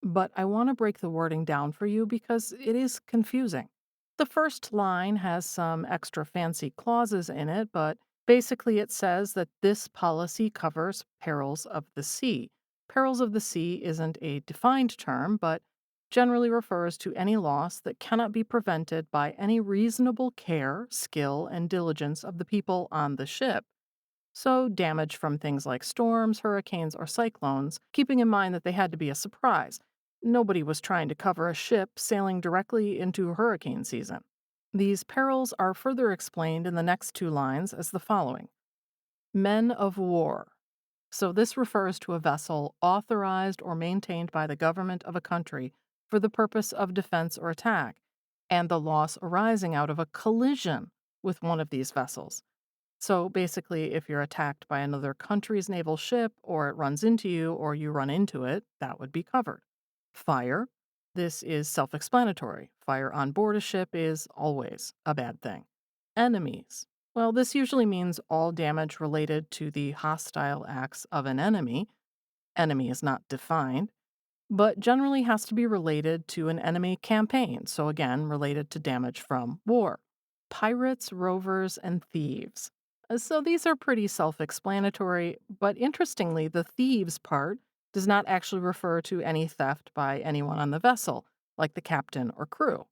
S1: But I want to break the wording down for you because it is confusing. The first line has some extra fancy clauses in it, but basically it says that this policy covers perils of the sea. Perils of the sea isn't a defined term, but generally refers to any loss that cannot be prevented by any reasonable care, skill, and diligence of the people on the ship. So, damage from things like storms, hurricanes, or cyclones, keeping in mind that they had to be a surprise. Nobody was trying to cover a ship sailing directly into hurricane season. These perils are further explained in the next two lines as the following: Men of war. So, this refers to a vessel authorized or maintained by the government of a country for the purpose of defense or attack, and the loss arising out of a collision with one of these vessels. So basically, if you're attacked by another country's naval ship, or it runs into you, or you run into it, that would be covered. Fire. This is self explanatory. Fire on board a ship is always a bad thing. Enemies. Well, this usually means all damage related to the hostile acts of an enemy. Enemy is not defined, but generally has to be related to an enemy campaign. So, again, related to damage from war. Pirates, rovers, and thieves. So these are pretty self explanatory, but interestingly, the thieves part does not actually refer to any theft by anyone on the vessel, like the captain or crew.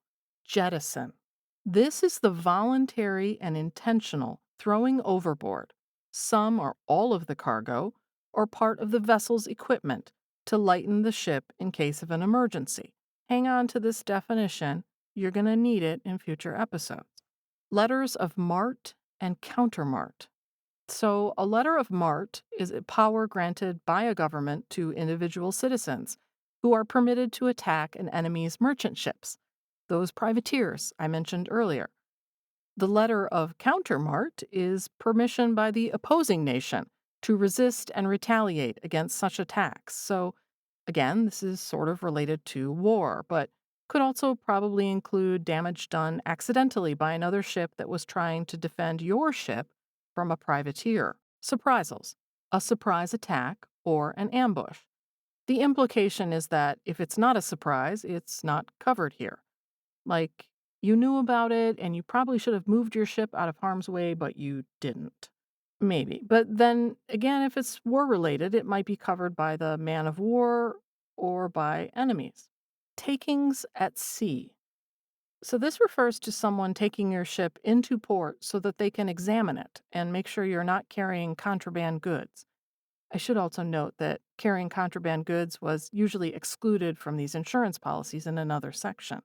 S1: Jettison. This is the voluntary and intentional throwing overboard some or all of the cargo or part of the vessel's equipment to lighten the ship in case of an emergency. Hang on to this definition, you're going to need it in future episodes. Letters of mart and countermart. So, a letter of mart is a power granted by a government to individual citizens who are permitted to attack an enemy's merchant ships, those privateers I mentioned earlier. The letter of countermart is permission by the opposing nation to resist and retaliate against such attacks. So, again, this is sort of related to war, but could also probably include damage done accidentally by another ship that was trying to defend your ship from a privateer. Surprisals, a surprise attack, or an ambush. The implication is that if it's not a surprise, it's not covered here. Like, you knew about it and you probably should have moved your ship out of harm's way, but you didn't. Maybe. But then again, if it's war related, it might be covered by the man of war or by enemies. Takings at sea. So this refers to someone taking your ship into port so that they can examine it and make sure you're not carrying contraband goods. I should also note that carrying contraband goods was usually excluded from these insurance policies in another section.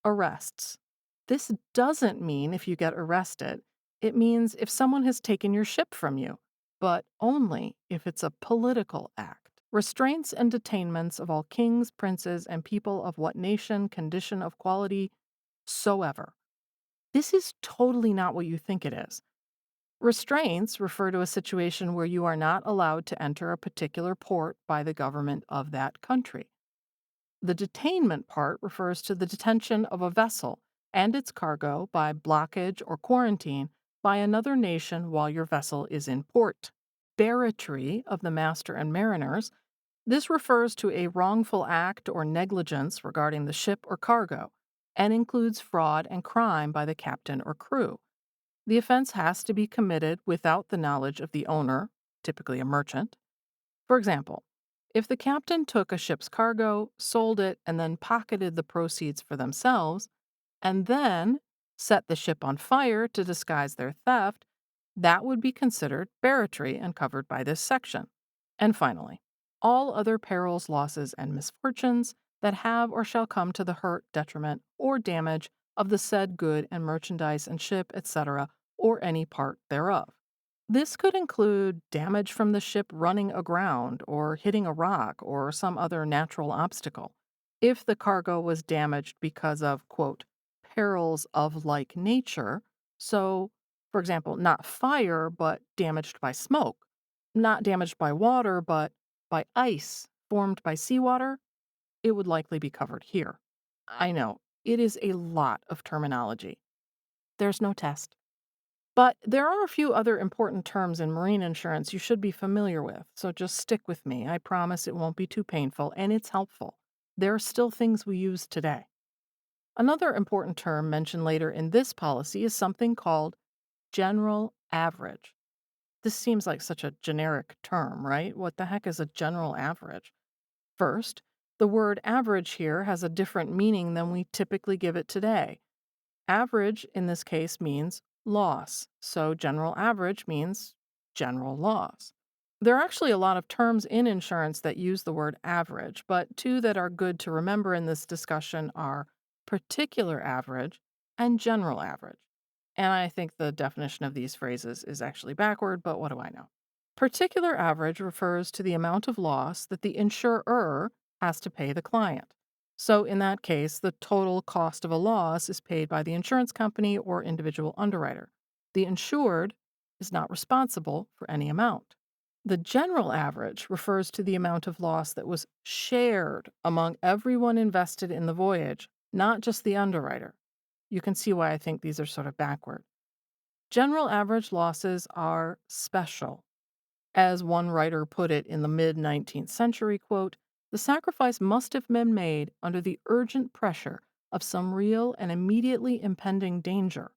S1: Arrests. This doesn't mean if you get arrested. It means if someone has taken your ship from you, but only if it's a political act. Restraints and detainments of all kings, princes, and people of what nation, condition of quality soever. This is totally not what you think it is. Restraints refer to a situation where you are not allowed to enter a particular port by the government of that country. The detainment part refers to the detention of a vessel and its cargo by blockage or quarantine by another nation while your vessel is in port. Barratry of the master and mariners. This refers to a wrongful act or negligence regarding the ship or cargo and includes fraud and crime by the captain or crew. The offense has to be committed without the knowledge of the owner, typically a merchant. For example, if the captain took a ship's cargo, sold it, and then pocketed the proceeds for themselves, and then set the ship on fire to disguise their theft, that would be considered barratry and covered by this section. And finally, all other perils, losses, and misfortunes that have or shall come to the hurt, detriment, or damage of the said good and merchandise and ship, etc., or any part thereof. This could include damage from the ship running aground or hitting a rock or some other natural obstacle. If the cargo was damaged because of, quote, perils of like nature, so, for example, not fire, but damaged by smoke, not damaged by water, but by ice formed by seawater, it would likely be covered here. I know, it is a lot of terminology. There's no test. But there are a few other important terms in marine insurance you should be familiar with, so just stick with me. I promise it won't be too painful, and it's helpful. There are still things we use today. Another important term mentioned later in this policy is something called general average. This seems like such a generic term, right? What the heck is a general average? First, the word average here has a different meaning than we typically give it today. Average in this case means loss, so general average means general loss. There are actually a lot of terms in insurance that use the word average, but two that are good to remember in this discussion are particular average and general average. And I think the definition of these phrases is actually backward, but what do I know? Particular average refers to the amount of loss that the insurer has to pay the client. So, in that case, the total cost of a loss is paid by the insurance company or individual underwriter. The insured is not responsible for any amount. The general average refers to the amount of loss that was shared among everyone invested in the voyage, not just the underwriter. You can see why I think these are sort of backward. General average losses are special. As one writer put it in the mid 19th century, quote, the sacrifice must have been made under the urgent pressure of some real and immediately impending danger,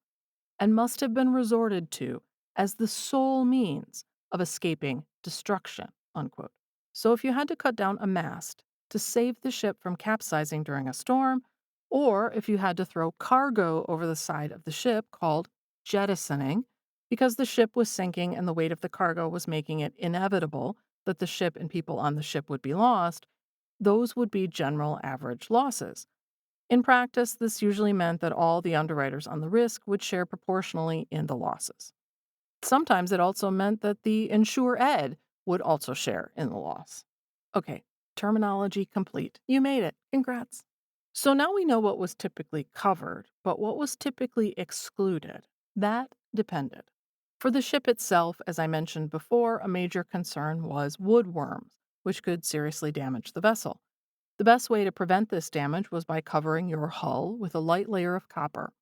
S1: and must have been resorted to as the sole means of escaping destruction, unquote. So if you had to cut down a mast to save the ship from capsizing during a storm, or if you had to throw cargo over the side of the ship called jettisoning, because the ship was sinking and the weight of the cargo was making it inevitable that the ship and people on the ship would be lost, those would be general average losses. In practice, this usually meant that all the underwriters on the risk would share proportionally in the losses. Sometimes it also meant that the insured would also share in the loss. Okay, terminology complete. You made it. Congrats. So now we know what was typically covered, but what was typically excluded? That depended. For the ship itself, as I mentioned before, a major concern was woodworms, which could seriously damage the vessel. The best way to prevent this damage was by covering your hull with a light layer of copper.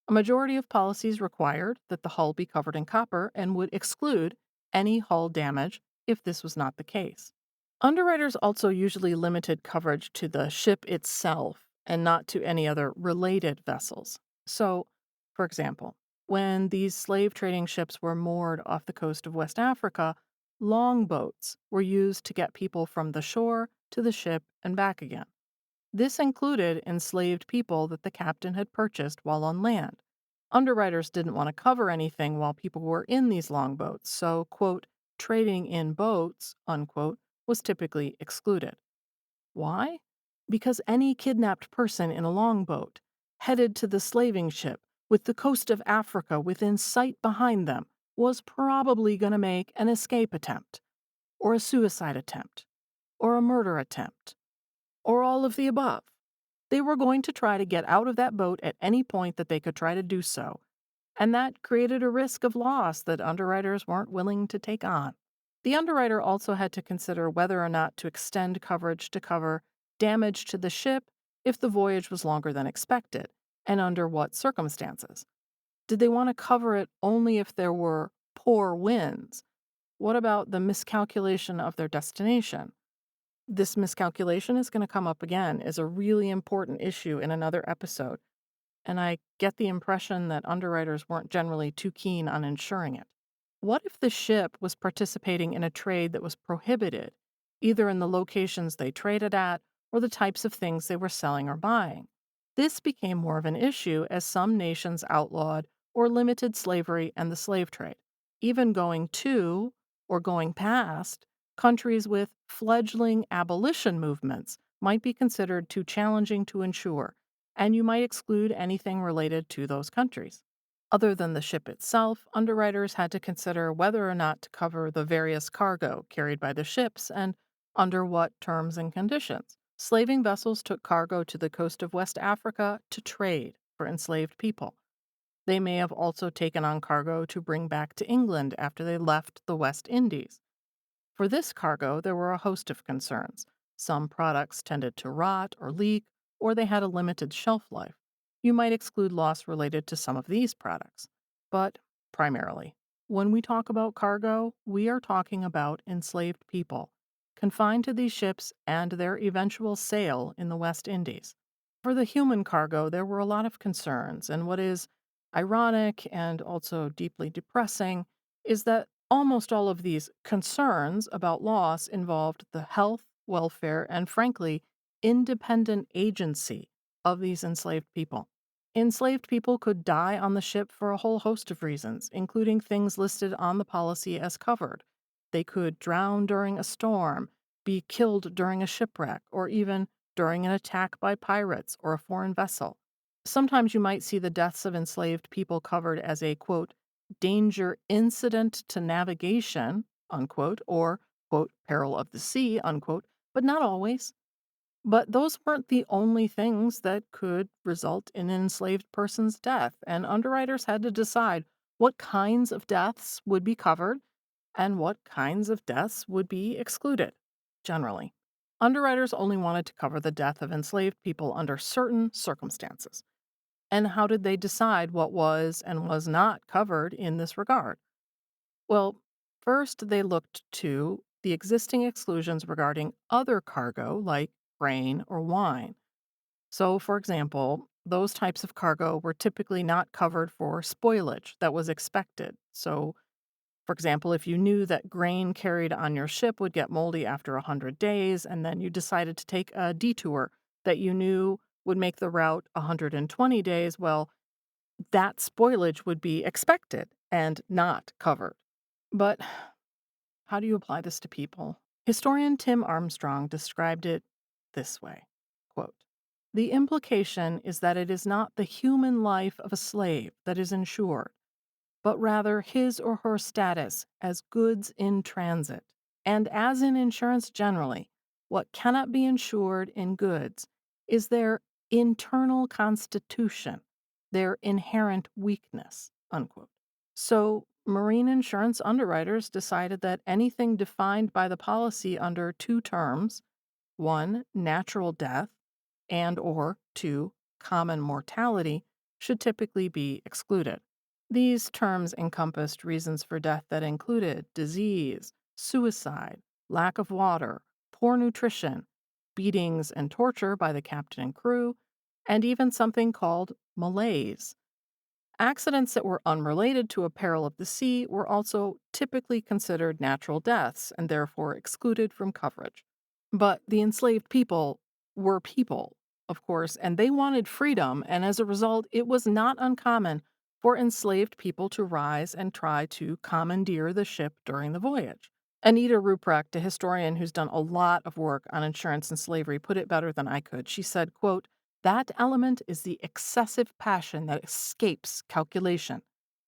S1: A majority of policies required that the hull be covered in copper and would exclude any hull damage if this was not the case. Underwriters also usually limited coverage to the ship itself and not to any other related vessels. So, for example, when these slave trading ships were moored off the coast of West Africa, longboats were used to get people from the shore to the ship and back again. This included enslaved people that the captain had purchased while on land. Underwriters didn't want to cover anything while people were in these longboats, so, quote, trading in boats, unquote, was typically excluded. Why? Because any kidnapped person in a longboat, headed to the slaving ship with the coast of Africa within sight behind them, was probably going to make an escape attempt, or a suicide attempt, or a murder attempt, or all of the above. They were going to try to get out of that boat at any point that they could try to do so, and that created a risk of loss that underwriters weren't willing to take on. The underwriter also had to consider whether or not to extend coverage to cover damage to the ship if the voyage was longer than expected, and under what circumstances. Did they want to cover it only if there were poor winds? What about the miscalculation of their destination? This miscalculation is going to come up again as a really important issue in another episode, and I get the impression that underwriters weren't generally too keen on insuring it. What if the ship was participating in a trade that was prohibited, either in the locations they traded at or the types of things they were selling or buying? This became more of an issue as some nations outlawed or limited slavery and the slave trade. Even going to or going past countries with fledgling abolition movements might be considered too challenging to insure, and you might exclude anything related to those countries. Other than the ship itself, underwriters had to consider whether or not to cover the various cargo carried by the ships and under what terms and conditions. Slaving vessels took cargo to the coast of West Africa to trade for enslaved people. They may have also taken on cargo to bring back to England after they left the West Indies. For this cargo, there were a host of concerns. Some products tended to rot or leak, or they had a limited shelf life. You might exclude loss related to some of these products. But primarily, when we talk about cargo, we are talking about enslaved people, confined to these ships and their eventual sale in the West Indies. For the human cargo, there were a lot of concerns, and what is ironic and also deeply depressing is that almost all of these concerns about loss involved the health, welfare, and frankly, independent agency of these enslaved people. Enslaved people could die on the ship for a whole host of reasons, including things listed on the policy as covered. They could drown during a storm, be killed during a shipwreck, or even during an attack by pirates or a foreign vessel. Sometimes you might see the deaths of enslaved people covered as a, quote, danger incident to navigation, unquote, or, quote, peril of the sea, unquote, but not always. But those weren't the only things that could result in an enslaved person's death, and underwriters had to decide what kinds of deaths would be covered and what kinds of deaths would be excluded, generally. Underwriters only wanted to cover the death of enslaved people under certain circumstances. And how did they decide what was and was not covered in this regard? Well, first they looked to the existing exclusions regarding other cargo like grain or wine. So, for example, those types of cargo were typically not covered for spoilage that was expected. So, for example, if you knew that grain carried on your ship would get moldy after 100 days, and then you decided to take a detour that you knew would make the route 120 days, well, that spoilage would be expected and not covered. But how do you apply this to people? Historian Tim Armstrong described it this way, quote, "The implication is that it is not the human life of a slave that is insured, but rather his or her status as goods in transit. And as in insurance generally, what cannot be insured in goods is their internal constitution, their inherent weakness." Unquote. So, marine insurance underwriters decided that anything defined by the policy under two terms, one, natural death, and or two, common mortality, should typically be excluded. These terms encompassed reasons for death that included disease, suicide, lack of water, poor nutrition, beatings and torture by the captain and crew, and even something called malaise. Accidents that were unrelated to a peril of the sea were also typically considered natural deaths and therefore excluded from coverage. But the enslaved were people, of course, and they wanted freedom, and as a result, it was not uncommon for enslaved people to rise and try to commandeer the ship during the voyage. Anita Ruprecht, a historian who's done a lot of work on insurance and slavery, put it better than I could. She said, quote, "That element is the excessive passion that escapes calculation.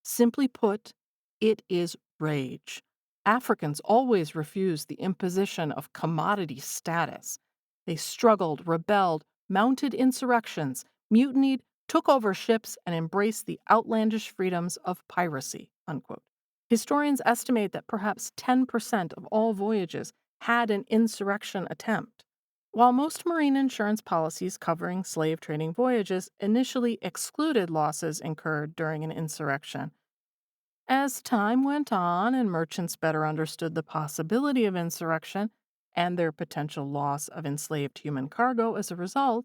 S1: Simply put, it is rage. Africans always refused the imposition of commodity status. They struggled, rebelled, mounted insurrections, mutinied, took over ships, and embraced the outlandish freedoms of piracy." Unquote. Historians estimate that perhaps 10% of all voyages had an insurrection attempt. While most marine insurance policies covering slave trading voyages initially excluded losses incurred during an insurrection, as time went on and merchants better understood the possibility of insurrection and their potential loss of enslaved human cargo as a result,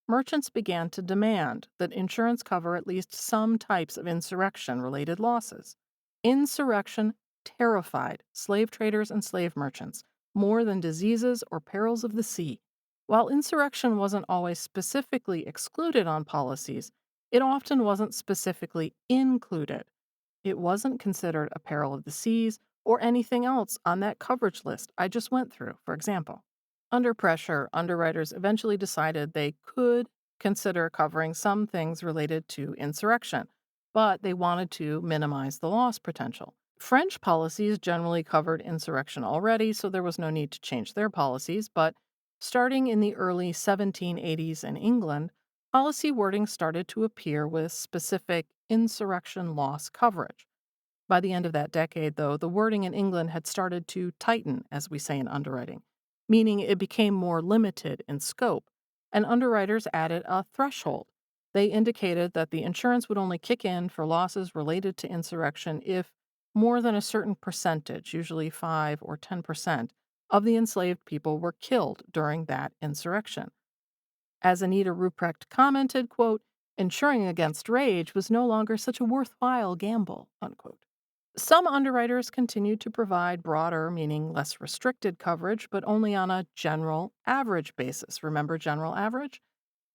S1: merchants began to demand that insurance cover at least some types of insurrection related losses. Insurrection terrified slave traders and slave merchants more than diseases or perils of the sea. While insurrection wasn't always specifically excluded on policies, it often wasn't specifically included. It wasn't considered a peril of the seas or anything else on that coverage list I just went through, for example. Under pressure, underwriters eventually decided they could consider covering some things related to insurrection, but they wanted to minimize the loss potential. French policies generally covered insurrection already, so there was no need to change their policies, but starting in the early 1780s in England, policy wording started to appear with specific insurrection loss coverage. By the end of that decade, though, the wording in England had started to tighten, as we say in underwriting, meaning it became more limited in scope, and underwriters added a threshold. They indicated that the insurance would only kick in for losses related to insurrection if more than a certain percentage, usually 5 or 10%, of the enslaved people were killed during that insurrection. As Anita Ruprecht commented, quote, insuring against rage was no longer such a worthwhile gamble, unquote. Some underwriters continued to provide broader, meaning less restricted coverage, but only on a general average basis. Remember general average?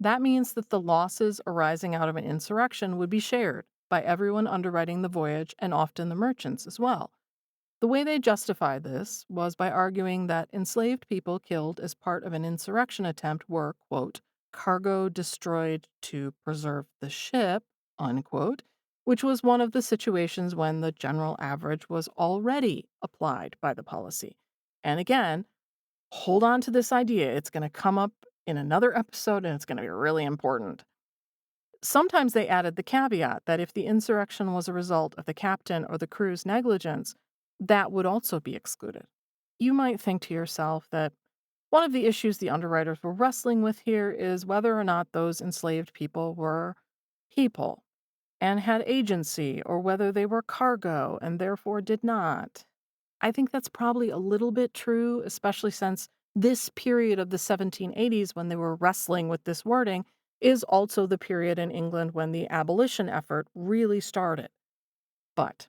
S1: That means that the losses arising out of an insurrection would be shared by everyone underwriting the voyage and often the merchants as well. The way they justified this was by arguing that enslaved people killed as part of an insurrection attempt were, quote, cargo destroyed to preserve the ship, unquote, which was one of the situations when the general average was already applied by the policy. And again, hold on to this idea. It's going to come up in another episode and it's going to be really important. Sometimes they added the caveat that if the insurrection was a result of the captain or the crew's negligence, that would also be excluded. You might think to yourself that one of the issues the underwriters were wrestling with here is whether or not those enslaved people were people and had agency, or whether they were cargo and therefore did not. I think that's probably a little bit true, especially since this period of the 1780s when they were wrestling with this wording is also the period in England when the abolition effort really started. But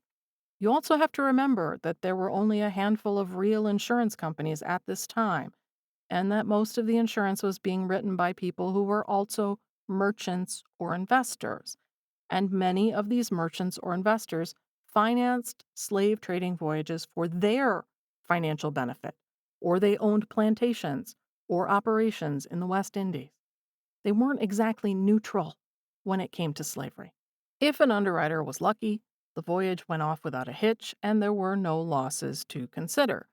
S1: you also have to remember that there were only a handful of real insurance companies at this time, and that most of the insurance was being written by people who were also merchants or investors. And many of these merchants or investors financed slave trading voyages for their financial benefit, or they owned plantations or operations in the West Indies. They weren't exactly neutral when it came to slavery. If an underwriter was lucky, the voyage went off without a hitch and there were no losses to consider.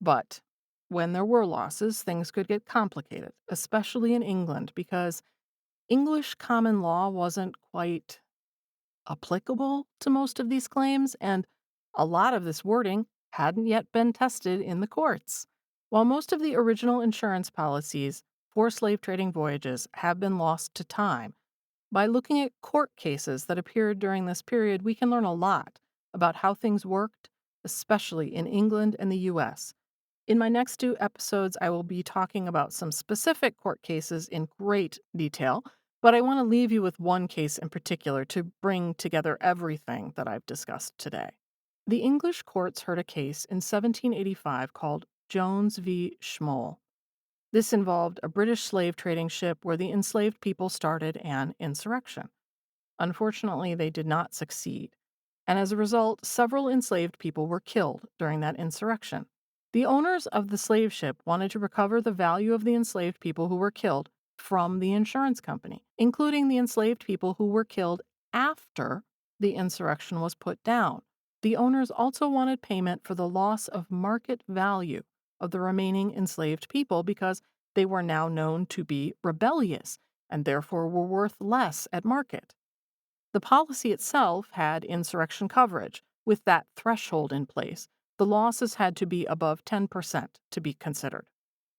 S1: But when there were losses, things could get complicated, especially in England, because English common law wasn't quite applicable to most of these claims, and a lot of this wording hadn't yet been tested in the courts. While most of the original insurance policies for slave trading voyages have been lost to time, by looking at court cases that appeared during this period, we can learn a lot about how things worked, especially in England and the US. In my next 2 episodes, I will be talking about some specific court cases in great detail, but I want to leave you with one case in particular to bring together everything that I've discussed today. The English courts heard a case in 1785 called Jones v. Schmoll. This involved a British slave trading ship where the enslaved people started an insurrection. Unfortunately, they did not succeed, and as a result, several enslaved people were killed during that insurrection. The owners of the slave ship wanted to recover the value of the enslaved people who were killed from the insurance company, including the enslaved people who were killed after the insurrection was put down. The owners also wanted payment for the loss of market value of the remaining enslaved people because they were now known to be rebellious and therefore were worth less at market. The policy itself had insurrection coverage. With that threshold in place, the losses had to be above 10% to be considered.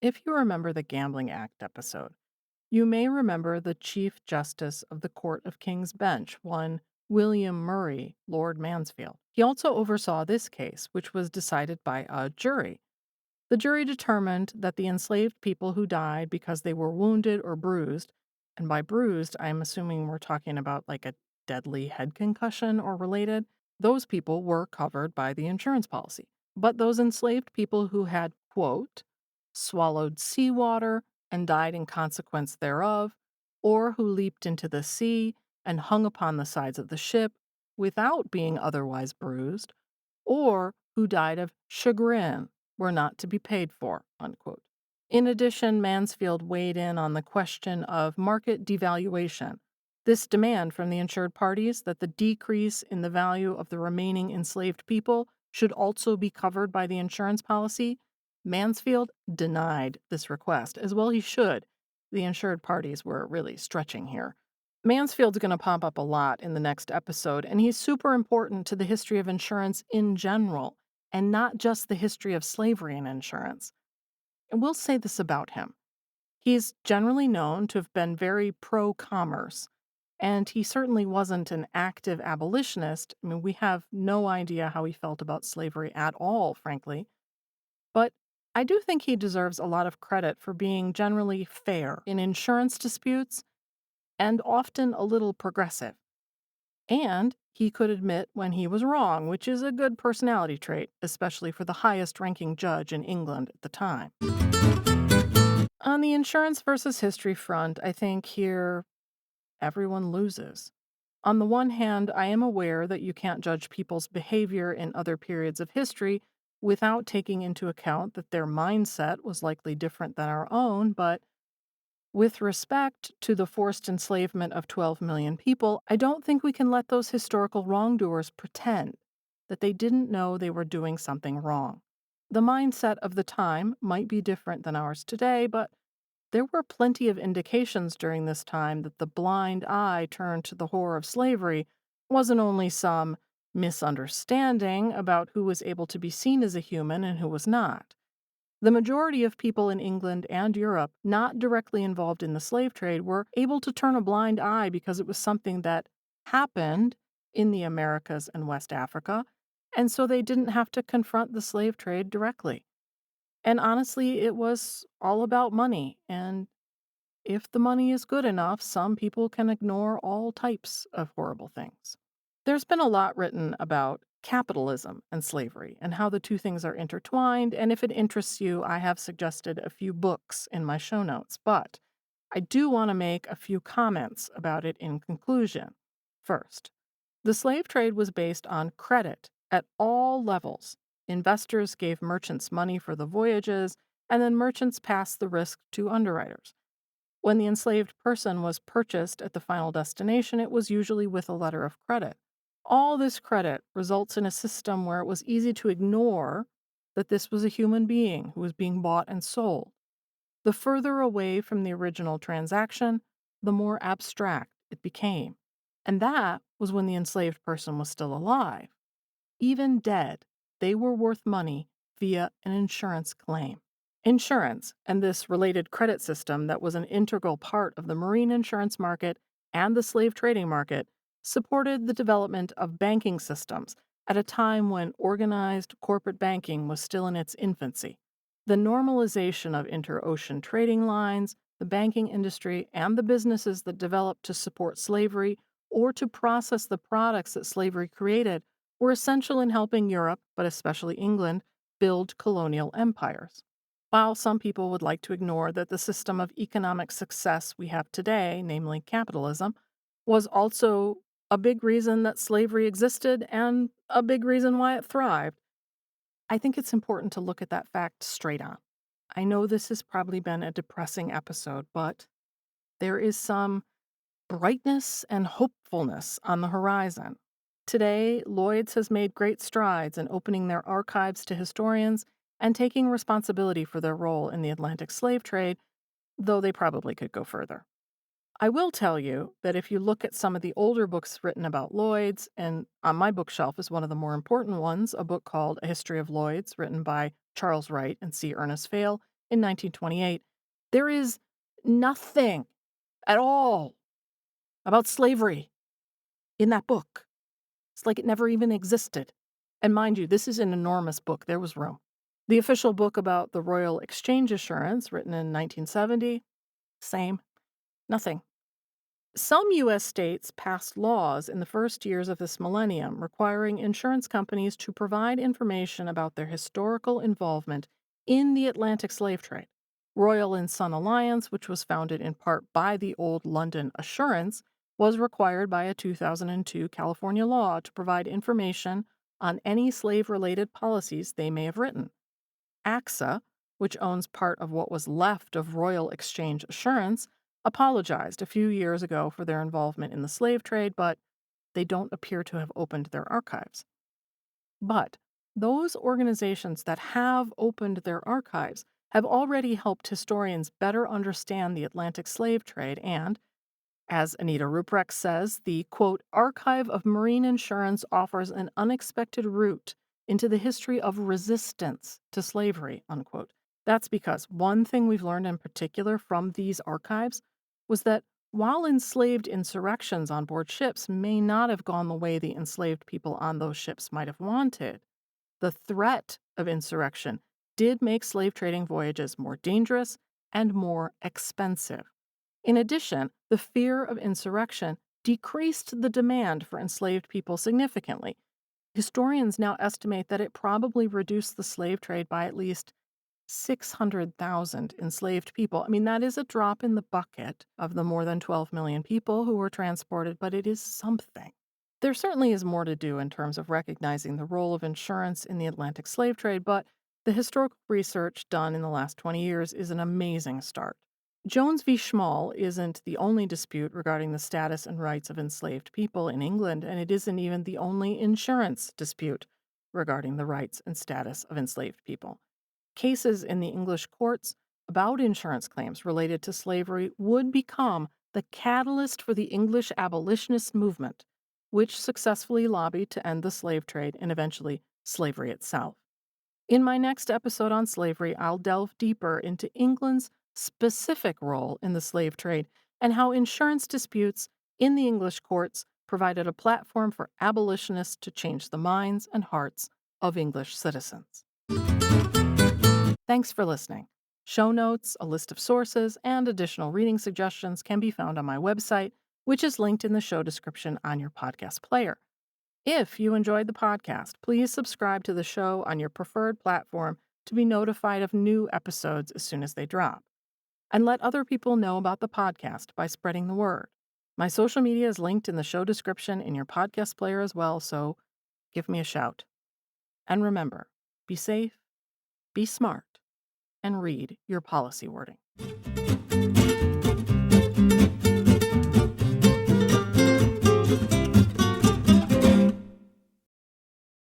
S1: If you remember the Gambling Act episode, you may remember the Chief Justice of the Court of King's Bench, one William Murray, Lord Mansfield. He also oversaw this case, which was decided by a jury. The jury determined that the enslaved people who died because they were wounded or bruised, and by bruised, I'm assuming we're talking about like a deadly head concussion or related, Those people were covered by the insurance policy. But those enslaved people who had, quote, swallowed seawater and died in consequence thereof, or who leaped into the sea and hung upon the sides of the ship without being otherwise bruised, or who died of chagrin were not to be paid for, unquote. In addition, Mansfield weighed in on the question of market devaluation. This demand from the insured parties that the decrease in the value of the remaining enslaved people should also be covered by the insurance policy. Mansfield denied this request, as well he should. The insured parties were really stretching here. Mansfield's going to pop up a lot in the next episode, and he's super important to the history of insurance in general, and not just the history of slavery and insurance. And we'll say this about him. He's generally known to have been very pro-commerce, and he certainly wasn't an active abolitionist. I mean, we have no idea how he felt about slavery at all, frankly. But I do think he deserves a lot of credit for being generally fair in insurance disputes and often a little progressive. And he could admit when he was wrong, which is a good personality trait, especially for the highest ranking judge in England at the time. On the insurance versus history front, I think here everyone loses. On the one hand, I am aware that you can't judge people's behavior in other periods of history without taking into account that their mindset was likely different than our own, but with respect to the forced enslavement of 12 million people, I don't think we can let those historical wrongdoers pretend that they didn't know they were doing something wrong. The mindset of the time might be different than ours today, but there were plenty of indications during this time that the blind eye turned to the horror of slavery wasn't only some misunderstanding about who was able to be seen as a human and who was not. The majority of people in England and Europe not directly involved in the slave trade were able to turn a blind eye because it was something that happened in the Americas and West Africa, and so they didn't have to confront the slave trade directly. And honestly, it was all about money, and if the money is good enough, some people can ignore all types of horrible things. There's been a lot written about capitalism and slavery and how the two things are intertwined, and if it interests you, I have suggested a few books in my show notes, but I do want to make a few comments about it in conclusion. First, the slave trade was based on credit at all levels. Investors gave merchants money for the voyages, and then merchants passed the risk to underwriters. When the enslaved person was purchased at the final destination, it was usually with a letter of credit. All this credit results in a system where it was easy to ignore that this was a human being who was being bought and sold. The further away from the original transaction, the more abstract it became. And that was when the enslaved person was still alive. Even dead, they were worth money via an insurance claim. Insurance, and this related credit system that was an integral part of the marine insurance market and the slave trading market, supported the development of banking systems at a time when organized corporate banking was still in its infancy. The normalization of interocean trading lines, the banking industry, and the businesses that developed to support slavery or to process the products that slavery created were essential in helping Europe, but especially England, build colonial empires. While some people would like to ignore that the system of economic success we have today, namely capitalism, was also a big reason that slavery existed and a big reason why it thrived, I think it's important to look at that fact straight on. I know this has probably been a depressing episode, but there is some brightness and hopefulness on the horizon. Today, Lloyd's has made great strides in opening their archives to historians and taking responsibility for their role in the Atlantic slave trade, though they probably could go further. I will tell you that if you look at some of the older books written about Lloyd's, and on my bookshelf is one of the more important ones, a book called A History of Lloyd's, written by Charles Wright and C. Ernest Fale in 1928, there is nothing at all about slavery in that book. It's like it never even existed. And mind you, this is an enormous book. There was room. The official book about the Royal Exchange Assurance, written in 1970, same. Nothing. Some U.S. states passed laws in the first years of this millennium requiring insurance companies to provide information about their historical involvement in the Atlantic slave trade. Royal and Son Alliance, which was founded in part by the old London Assurance, was required by a 2002 California law to provide information on any slave related policies they may have written. AXA, which owns part of what was left of Royal Exchange Assurance, apologized a few years ago for their involvement in the slave trade, but they don't appear to have opened their archives. But those organizations that have opened their archives have already helped historians better understand the Atlantic slave trade and, as Anita Ruprecht says, the quote, archive of marine insurance offers an unexpected route into the history of resistance to slavery, unquote. That's because one thing we've learned in particular from these archives was that while enslaved insurrections on board ships may not have gone the way the enslaved people on those ships might have wanted, the threat of insurrection did make slave trading voyages more dangerous and more expensive. In addition, the fear of insurrection decreased the demand for enslaved people significantly. Historians now estimate that it probably reduced the slave trade by at least 600,000 enslaved people. I mean, that is a drop in the bucket of the more than 12 million people who were transported, but it is something. There certainly is more to do in terms of recognizing the role of insurance in the Atlantic slave trade, but the historical research done in the last 20 years is an amazing start. Jones v. Schmall isn't the only dispute regarding the status and rights of enslaved people in England, and it isn't even the only insurance dispute regarding the rights and status of enslaved people. Cases in the English courts about insurance claims related to slavery would become the catalyst for the English abolitionist movement, which successfully lobbied to end the slave trade and eventually slavery itself. In my next episode on slavery, I'll delve deeper into England's specific role in the slave trade and how insurance disputes in the English courts provided a platform for abolitionists to change the minds and hearts of English citizens. Thanks for listening. Show notes, a list of sources, and additional reading suggestions can be found on my website, which is linked in the show description on your podcast player. If you enjoyed the podcast, please subscribe to the show on your preferred platform to be notified of new episodes as soon as they drop. And let other people know about the podcast by spreading the word. My social media is linked in the show description in your podcast player as well, so give me a shout. And remember, be safe, be smart, and read your policy wording.